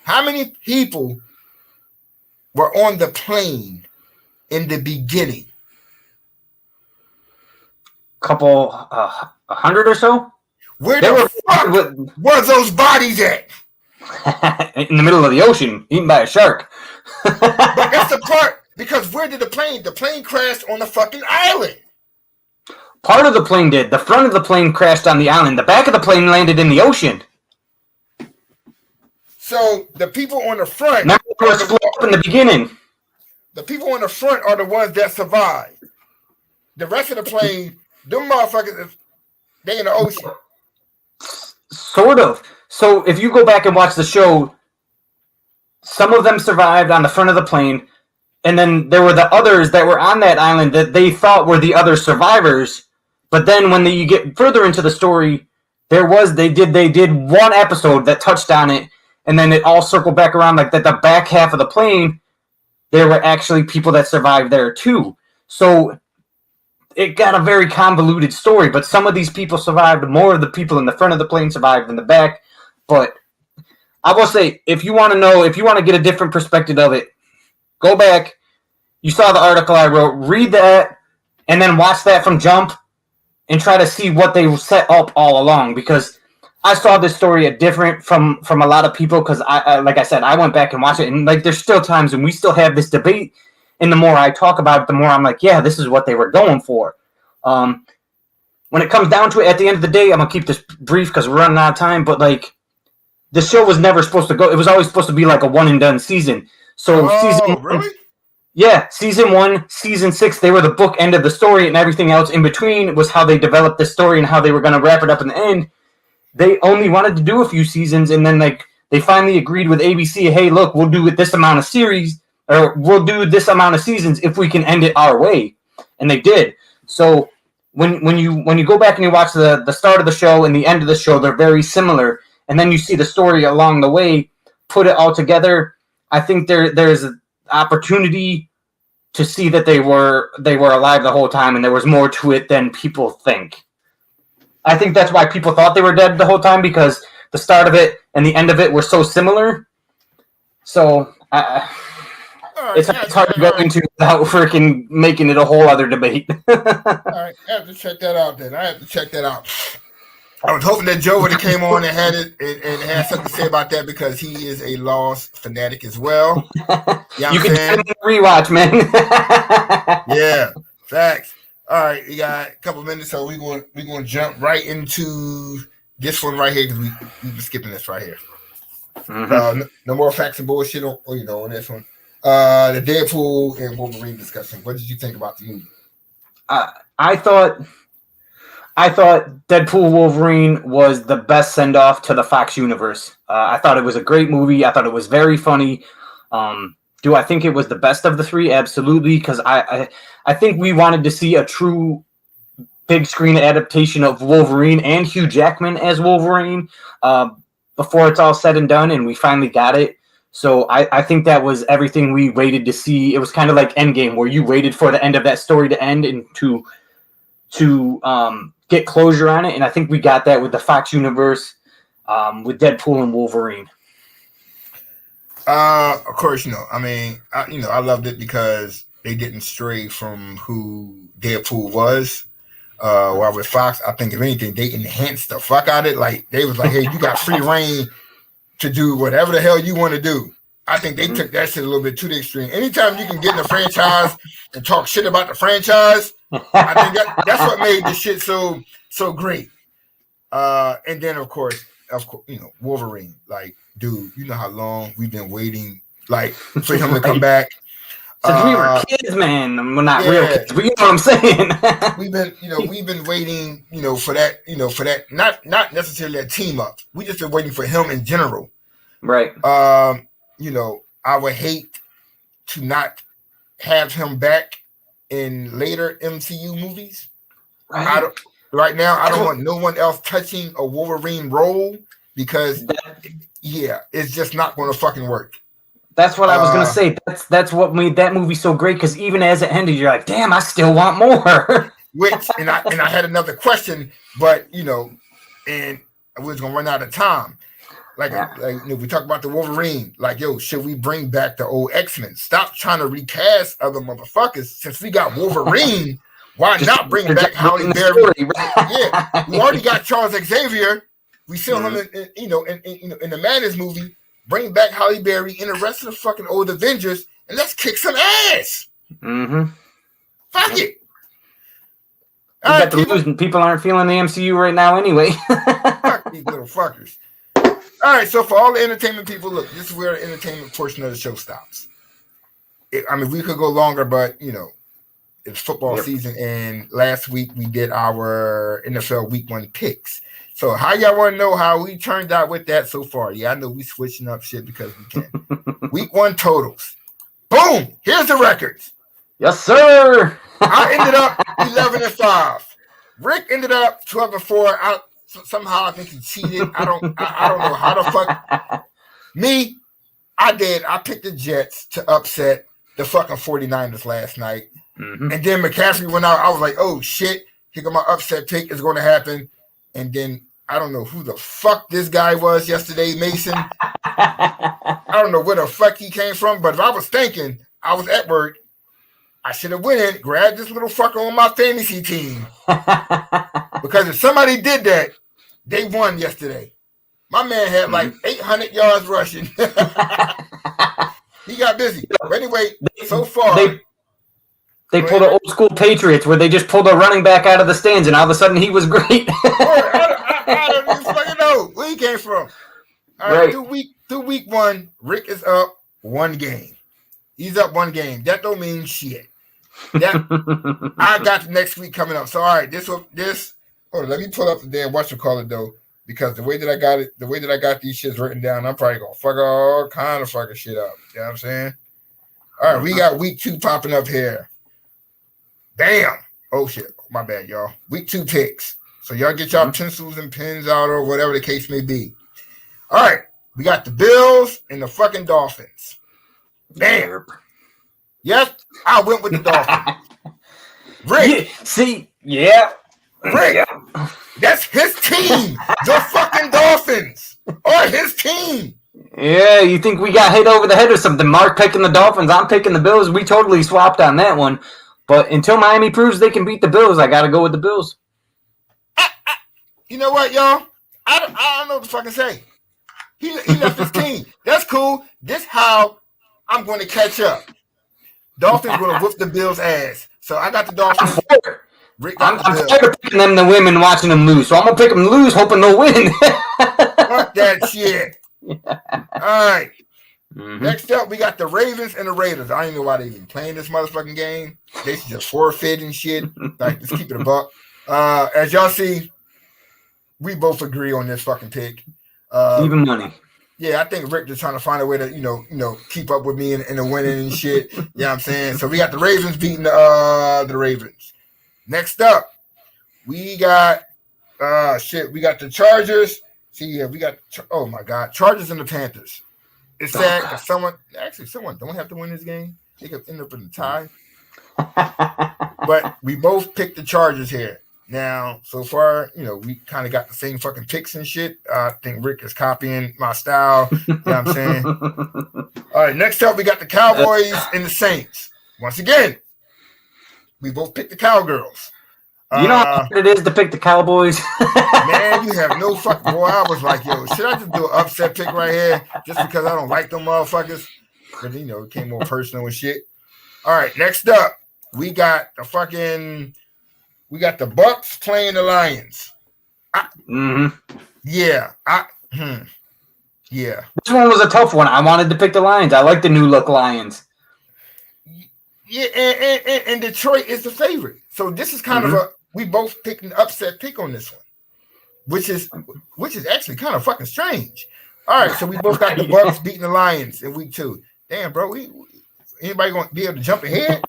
How many people were on the plane in the beginning? Couple, 100 or so. Where the fuck were those bodies at? In the middle of the ocean, eaten by a shark. But that's the part, because where did the plane crashed on the fucking island. Part of the plane did. The front of the plane crashed on the island. The back of the plane landed in the ocean. So the people on the front, remember, it was split up in the beginning. The people on the front are the ones that survived. The rest of the plane, them motherfuckers, they in the ocean. Sort of. So if you go back and watch the show, some of them survived on the front of the plane, and then there were the others that were on that island that they thought were the other survivors. But then when you get further into the story, they did one episode that touched on it, and then it all circled back around like that. The back half of the plane, there were actually people that survived there too. So it got a very convoluted story, but some of these people survived. More of the people in the front of the plane survived than the back. But I will say, if you want to get a different perspective of it, go back. You saw the article I wrote, read that, and then watch that from jump and try to see what they set up all along. Because I saw this story different from a lot of people, because like I said, I went back and watched it, and like there's still times when we still have this debate. And the more I talk about it, the more I'm like, yeah, this is what they were going for. When it comes down to it, at the end of the day, I'm going to keep this brief because we're running out of time. But, like, the show was never supposed to go. It was always supposed to be like a one-and-done season. So, really? Yeah, season 1, season 6, they were the book end of the story, and everything else in between was how they developed the story and how they were going to wrap it up in the end. They only wanted to do a few seasons, and then, like, they finally agreed with ABC, hey, look, we'll do it this amount of series, or we'll do this amount of seasons if we can end it our way. And they did. So when you go back and you watch the start of the show and the end of the show, they're very similar. And then you see the story along the way, put it all together. I think there's an opportunity to see that they were alive the whole time, and there was more to it than people think. I think that's why people thought they were dead the whole time, because the start of it and the end of it were so similar. So it's hard to go into without freaking making it a whole other debate. All right, I have to check that out then. I was hoping that Joe would have came on and had something to say about that, because he is a Lost fanatic as well. You can get him a rewatch, man. Yeah, facts. All right, we got a couple minutes, so we're going to jump right into this one right here, because we've been skipping this right here. Mm-hmm. No more facts and bullshit on this one. The Deadpool and Wolverine discussion. What did you think about the movie? I thought Deadpool Wolverine was the best send off to the Fox universe. I thought it was a great movie. I thought it was very funny. Do I think it was the best of the three? Absolutely, because I think we wanted to see a true big screen adaptation of Wolverine and Hugh Jackman as Wolverine before it's all said and done, and we finally got it. So I think that was everything we waited to see. It was kind of like Endgame, where you waited for the end of that story to end and to get closure on it. And I think we got that with the Fox universe, with Deadpool and Wolverine. Of course, I loved it because they didn't stray from who Deadpool was. While with Fox, I think if anything, they enhanced the fuck out of it. Like they was like, hey, you got free reign to do whatever the hell you want to do. I think they took that shit a little bit to the extreme. Anytime you can get in a franchise and talk shit about the franchise, I think that's what made this shit so great. And then of course, Wolverine. Like, dude, you know how long we've been waiting, like, for him to come back. Since we were kids, man. Well, not real kids, but you know what I'm saying. we've been waiting, for that, not necessarily a team up. We just been waiting for him in general. Right. I would hate to not have him back in later MCU movies. Right. Right now, I don't want no one else touching a Wolverine role because, it's just not going to fucking work. That's what I was gonna say. That's what made that movie so great. Because even as it ended, you're like, "Damn, I still want more." And I had another question, but and we was gonna run out of time. Like we talk about the Wolverine. Like, yo, should we bring back the old X-Men? Stop trying to recast other motherfuckers. Since we got Wolverine, why not bring back Halle Berry? Yeah, we already got Charles Xavier. We saw him in the Madness movie. Bring back Halle Berry and the rest of the fucking old Avengers, and let's kick some ass. Mm-hmm. Fuck it. People aren't feeling the MCU right now anyway. Fuck these little fuckers. All right, so for all the entertainment people, look, this is where the entertainment portion of the show stops. We could go longer, but, it's football season, and last week we did our NFL Week 1 picks. So how y'all want to know how we turned out with that so far? Yeah, I know we switching up shit because we can. Week 1 totals. Boom! Here's the records. Yes, sir. I ended up 11-5. Rick ended up 12-4. Somehow I think he cheated. I don't know how the fuck. Me, I did. I picked the Jets to upset the fucking 49ers last night. Mm-hmm. And then McCaffrey went out. I was like, oh shit, here go my upset pick is going to happen. And then I don't know who the fuck this guy was yesterday, Mason. I don't know where the fuck he came from, but if I was thinking, I was at work, I should have went in, grabbed this little fucker on my fantasy team. Because if somebody did that, they won yesterday. My man had like 800 yards rushing. He got busy. But anyway, so far... They pulled an old school Patriots where they just pulled a running back out of the stands and all of a sudden he was great. I don't even fucking know where he came from. All right, through week 1, Rick is up 1 game. He's up 1 game. That don't mean shit. I got the next week coming up. So all right, hold on, let me pull up the damn whatchamacallit though, because the way that I got these shits written down, I'm probably gonna fuck all kind of fucking shit up. You know what I'm saying? All right, we got week 2 popping up here. Damn. Oh shit. My bad, y'all. Week 2 picks. So y'all get y'all pencils and pens out or whatever the case may be. All right. We got the Bills and the fucking Dolphins. Damn. Yes, I went with the Dolphins. Rick. Rick. That's his team. The fucking Dolphins are his team. Yeah, you think we got hit over the head or something? Mark picking the Dolphins. I'm picking the Bills. We totally swapped on that one. But until Miami proves they can beat the Bills, I got to go with the Bills. You know what, y'all? I don't know what to fucking say. He left his team. That's cool. This how I'm going to catch up. Dolphins going to whoop the Bills' ass. So I got the Dolphins. I'm tired of picking them to win and watching them lose. So I'm going to pick them to lose, hoping they'll win. Fuck that shit. All right. Mm-hmm. Next up, we got the Ravens and the Raiders. I don't know why they even playing this motherfucking game. They should just forfeit and shit. Like, let's keep it a buck. As y'all see, we both agree on this fucking pick. Even money. Yeah, I think Rick just trying to find a way to, keep up with me in the winning and shit. You know what I'm saying? So we got the Ravens beating the Ravens. Next up, we got we got the Chargers. We got Chargers and the Panthers. It's sad because someone don't have to win this game. They could end up in the tie. But we both picked the Chargers here. Now, so far, we kind of got the same fucking picks and shit. I think Rick is copying my style. You know what I'm saying? All right, next up, we got the Cowboys and the Saints. Once again, we both picked the Cowgirls. You know how hard it is to pick the Cowboys? Man, you have no fucking... Boy, I was like, yo, should I just do an upset pick right here just because I don't like them motherfuckers? But, it came more personal and shit. All right, next up, we got the Bucks playing the Lions. Yeah. Yeah. This one was a tough one. I wanted to pick the Lions. I like the new look Lions. Yeah, and Detroit is the favorite. So this is kind of we both picked an upset pick on this one, which is actually kind of fucking strange. All right, so we both got the Bucks beating the Lions in week 2. Damn, bro, anybody gonna be able to jump ahead?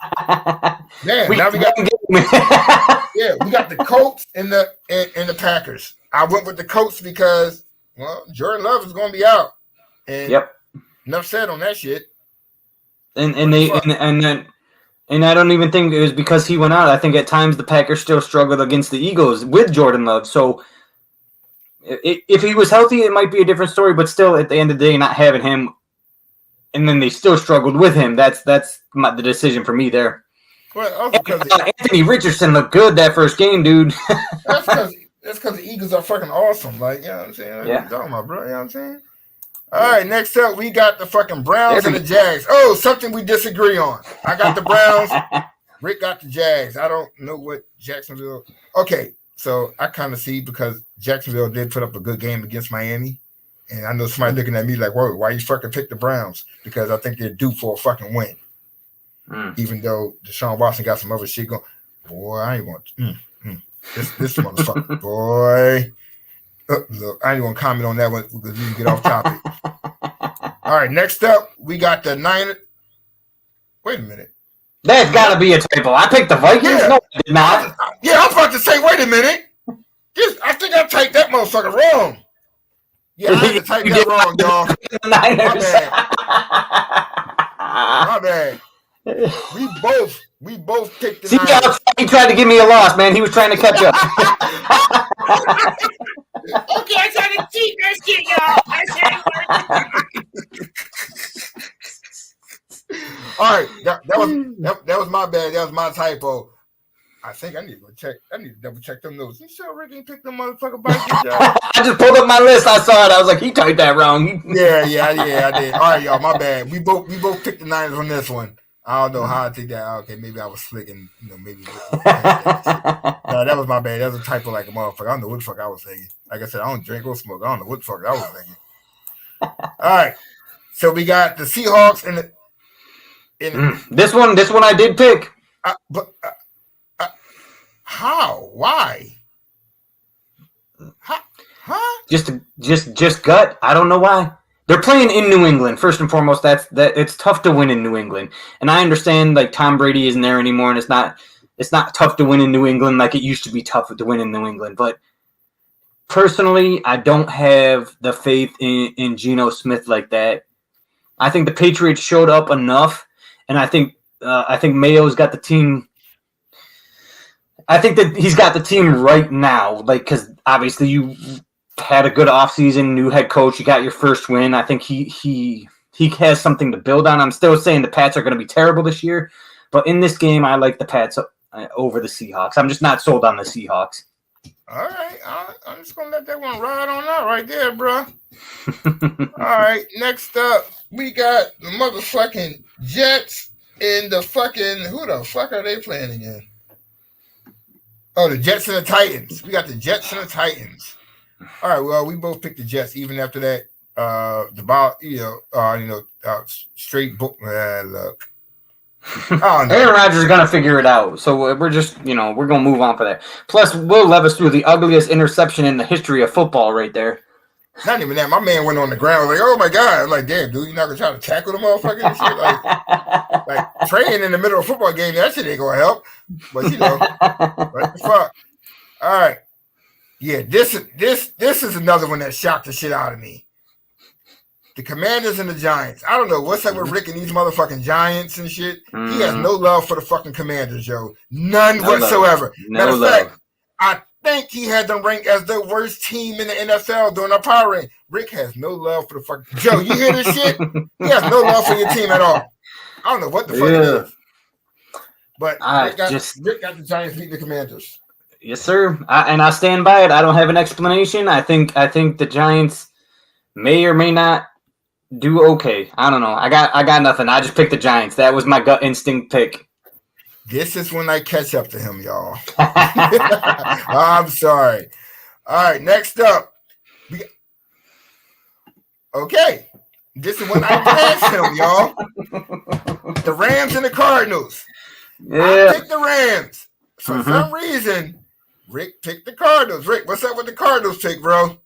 Damn, now we got we got the Colts and the Packers. I went with the Colts because Jordan Love is gonna be out. And enough said on that shit. And I don't even think it was because he went out. I think at times the Packers still struggled against the Eagles with Jordan Love. So if he was healthy, it might be a different story. But still, at the end of the day, not having him, and then they still struggled with him. That's the decision for me there. Well, also because Anthony Richardson looked good that first game, dude. that's because the Eagles are fucking awesome. Like, you know what I'm saying? What you talking about, bro? You know what I'm saying? All right, next up, we got the fucking Browns and the Jags. Oh, something we disagree on. I got the Browns. Rick got the Jags. I don't know what Jacksonville. Okay, so I kind of see because Jacksonville did put up a good game against Miami. And I know somebody looking at me like, whoa, why you fucking pick the Browns? Because I think they're due for a fucking win. Even though Deshaun Watson got some other shit going. Boy, I ain't want this motherfucker, boy. Look, I ain't gonna comment on that one because we can get off topic. All right, next up, we got the Niners. Wait a minute. That's got to be a typo. I picked the Vikings. Yeah. No, I did not. Yeah, I'm about to say, wait a minute. I think I typed that motherfucker wrong. Yeah, I had to type that wrong, y'all. My bad. We both picked the Niners. He tried to give me a loss, man. He was trying to catch up. Okay, I tried to cheat that shit, y'all. All right, that was my bad. That was my typo. I think I need to go check. I need to double check them notes. You sure Rick ain't picked them motherfucker Vikings, y'all? I just pulled up my list. I saw it. I was like, he typed that wrong. Yeah, I did. All right, y'all, my bad. We both picked the Niners on this one. I don't know how I take that. Okay, maybe I was slick and maybe. No, that was my bad. That was a typo like a motherfucker. I don't know what the fuck I was thinking. Like I said, I don't drink or smoke. I don't know what the fuck I was thinking. All right, so we got the Seahawks and this one I did pick. How? Why? Huh? Just gut. I don't know why. They're playing in New England. First and foremost, that it's tough to win in New England. And I understand like Tom Brady isn't there anymore, and it's not tough to win in New England like it used to be tough to win in New England. But personally, I don't have the faith in Geno Smith like that. I think the Patriots showed up enough, and I think Mayo's got the team. I think that he's got the team right now, like because obviously you had a good offseason, new head coach, you got your first win. I think he has something to build on. I'm still saying the Pats are going to be terrible this year, but in this game, I like the Pats over the Seahawks. I'm just not sold on the Seahawks. All right, I'm just gonna let that one ride on out right there, bro. All right, next up, we got the motherfucking Jets and the fucking who the fuck are they playing again? Oh, the Jets and the Titans. We got the Jets and the Titans. All right, well, we both picked the Jets. Even after that, straight book. Look, Aaron Rodgers is gonna figure it out. So we're just, we're gonna move on for that. Plus, Will Levis threw the ugliest interception in the history of football, right there. Not even that. My man went on the ground like, "Oh my god!" I'm like, "Damn, dude, you're not gonna try to tackle the motherfucker and shit?" Like training in the middle of a football game, that shit ain't gonna help. But what the fuck? All right, yeah. This is another one that shocked the shit out of me. The Commanders and the Giants. I don't know what's up with Rick and these motherfucking Giants and shit. He has no love for the fucking Commanders, yo. None whatsoever. Matter of fact, I think he had them ranked as the worst team in the NFL during our power rank. Rick has no love for the fucking Joe. You hear this shit? He has no love for your team at all. I don't know what the fuck it is. But Rick got the Giants beating the Commanders. Yes, sir. I stand by it. I don't have an explanation. I think the Giants may or may not do okay. I don't know. I got nothing. I just picked the Giants. That was my gut instinct pick. This is when I catch up to him, y'all. I'm sorry. All right, next up. Okay. This is when I passed him, y'all. The Rams and the Cardinals. Yeah. I picked the Rams. For some reason, Rick picked the Cardinals. Rick, what's up with the Cardinals pick, bro?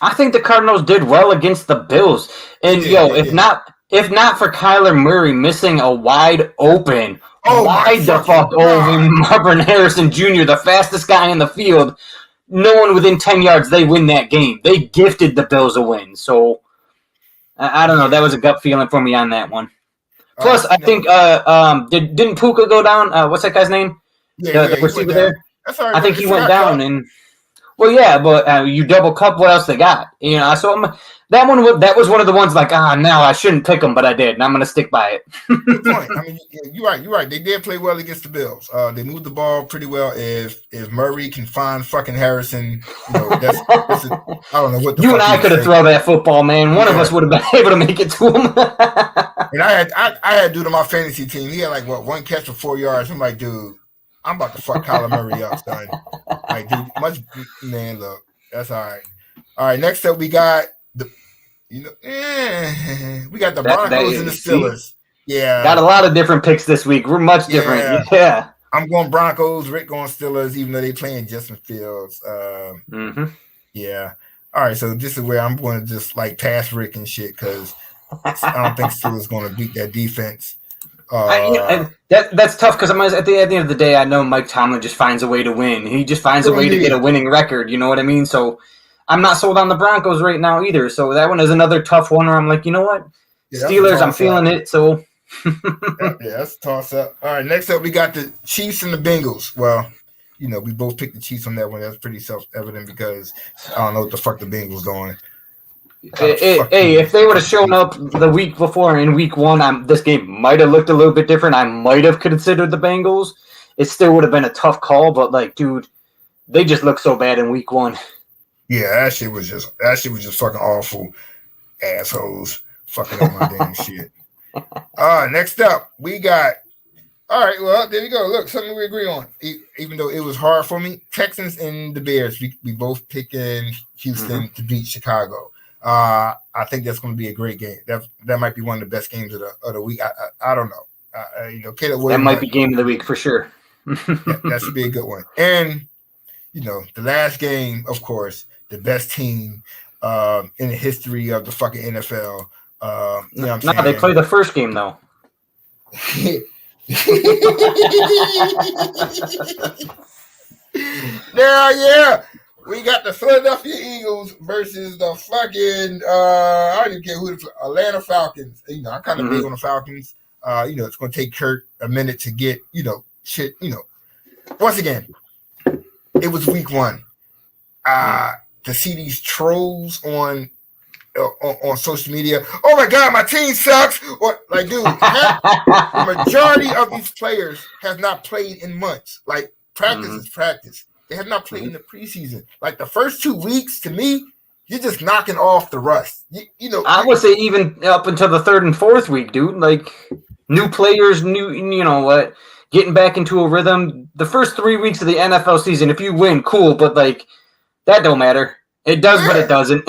I think the Cardinals did well against the Bills. And if not for Kyler Murray missing a wide open, wide the fuck open Marvin Harrison Jr., the fastest guy in the field, no one within 10 yards, they win that game. They gifted the Bills a win. So I don't know. That was a gut feeling for me on that one. Plus, I think didn't Puka go down? What's that guy's name? The receiver there. That's all right, I think he went down and. Well, yeah, but you double cup. What else they got? So that was one of the ones like, now I shouldn't pick them, but I did, and I'm gonna stick by it. Good point. I mean, you're right. They did play well against the Bills. They moved the ball pretty well. If Murray can find fucking Harrison, that's I don't know what the you and I could have thrown that football, man. One of us would have been able to make it to him. And I had dude on my fantasy team. He had one catch for 4 yards. I'm like, dude, I'm about to fuck Kyler Murray up, son. Like, dude, look, that's all right. All right, next up we got we got the Broncos and the Steelers. Yeah, got a lot of different picks this week. We're much different. Yeah, I'm going Broncos. Rick going Steelers, even though they playing Justin Fields. Yeah. All right, so this is where I'm going to just pass Rick and shit because I don't think Steelers going to beat that defense. That's tough because at the end of the day, I know Mike Tomlin just finds a way to win. He just finds a way to get a winning record. You know what I mean? So I'm not sold on the Broncos right now either. So that one is another tough one where I'm like, you know what? Yeah, Steelers, I'm feeling it. So that's a toss up. All right, next up we got the Chiefs and the Bengals. Well, we both picked the Chiefs on that one. That's pretty self-evident because I don't know what the fuck the Bengals doing. Hey, if they would have shown up the week before in week one, this game might have looked a little bit different. I might have considered the Bengals. It still would have been a tough call, but dude, they just look so bad in week one. Yeah, that shit was just fucking awful. Assholes fucking up my damn shit. Next up, we got. All right, well, there you go. Look, something we agree on. Even though it was hard for me, Texans and the Bears. We both picking Houston to beat Chicago. I think that's going to be a great game. That might be one of the best games of the week. I don't know. Caleb Williams, that might be game of the week for sure. That should be a good one. And the last game, of course, the best team in the history of the fucking NFL. You know what I'm saying? They play the first game though. Yeah. We got the Philadelphia Eagles versus the fucking I don't even care who the Atlanta Falcons. I'm kind of big on the Falcons. It's going to take Kurt a minute to get shit. Once again, it was week one. To see these trolls on social media. Oh my God, my team sucks. Or dude, the majority of these players have not played in months. Practice is practice. They have not played in the preseason. The first 2 weeks, to me, you're just knocking off the rust. I would say even up until the third and fourth week, dude. New players, getting back into a rhythm. The first 3 weeks of the NFL season, if you win, cool. But that don't matter. It does, but it doesn't.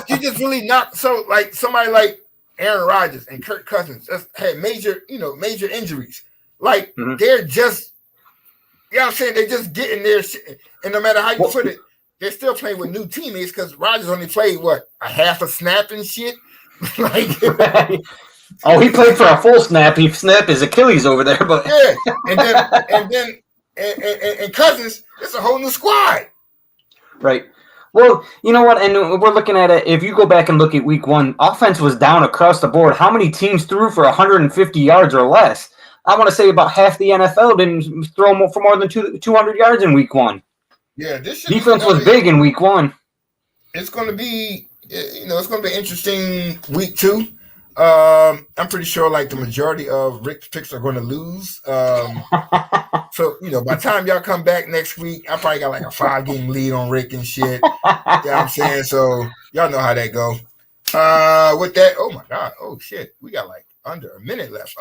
you just really not. So somebody like Aaron Rodgers and Kirk Cousins had major injuries. They're just. You know what I'm saying? They're just getting their shit. And no matter how you put it, they're still playing with new teammates because Rodgers only played, a half a snap and shit? Oh, he played for a full snap. He snapped his Achilles over there. But yeah. And Cousins, it's a whole new squad. Right. Well, you know what? And we're looking at it. If you go back and look at week one, offense was down across the board. How many teams threw for 150 yards or less? I want to say about half the NFL didn't throw for more than 200 yards in week one. Yeah, this defense was big in week one. It's going to be, it's going to be an interesting week two. I'm pretty sure the majority of Rick's picks are going to lose. So, by the time y'all come back next week, I probably got a 5-game lead on Rick and shit. You know what I'm saying? So y'all know how that go. With that, oh my God. Oh shit. We got under a minute left.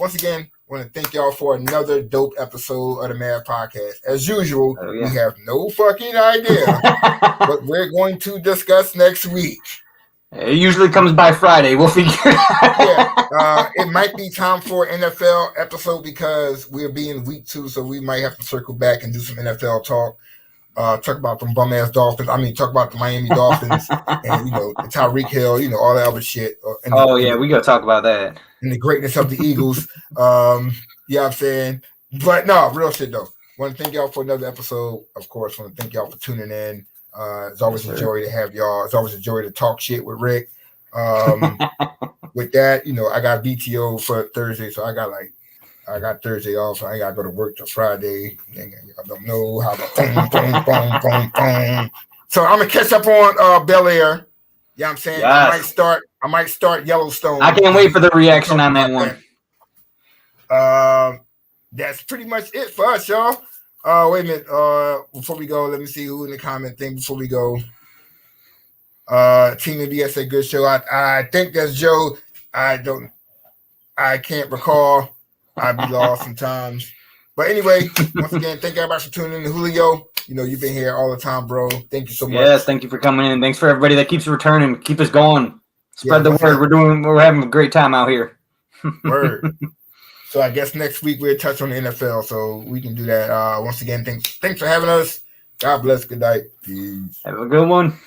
Once again, I want to thank y'all for another dope episode of the Mad Podcast. As usual, we have no fucking idea what we're going to discuss next week. It usually comes by Friday. We'll figure it out. Yeah, it might be time for an NFL episode because we're being week 2, so we might have to circle back and do some NFL talk. Talk about them bum ass Dolphins. I mean, talk about the Miami Dolphins and the Tyreek Hill, all that other shit. We gotta talk about that. And the greatness of the Eagles. Yeah, I'm saying, but no, real shit though. Want to thank y'all for another episode. Of course, want to thank y'all for tuning in. It's always a joy to have y'all. It's always a joy to talk shit with Rick. With that, I got VTO for Thursday, so I got Thursday off, so I gotta go to work till Friday. I don't know how the boom. So I'm gonna catch up on Bel Air. Yeah, I'm saying yes. I might start Yellowstone. I can't wait for the reaction on that one. That's pretty much it for us, y'all. Wait a minute. Before we go, let me see who in the comment thing before we go. Team MBS said good show. I think that's Joe. I can't recall. I'd be lost sometimes. But anyway, once again, thank everybody for tuning in. Julio, you've been here all the time, bro. Thank you so much. Yes, thank you for coming in. Thanks for everybody that keeps returning. Keep us going. Spread the word. We're having a great time out here. Word. So I guess next week we'll touch on the NFL, so we can do that. Once again, thanks for having us. God bless. Good night. Peace. Have a good one.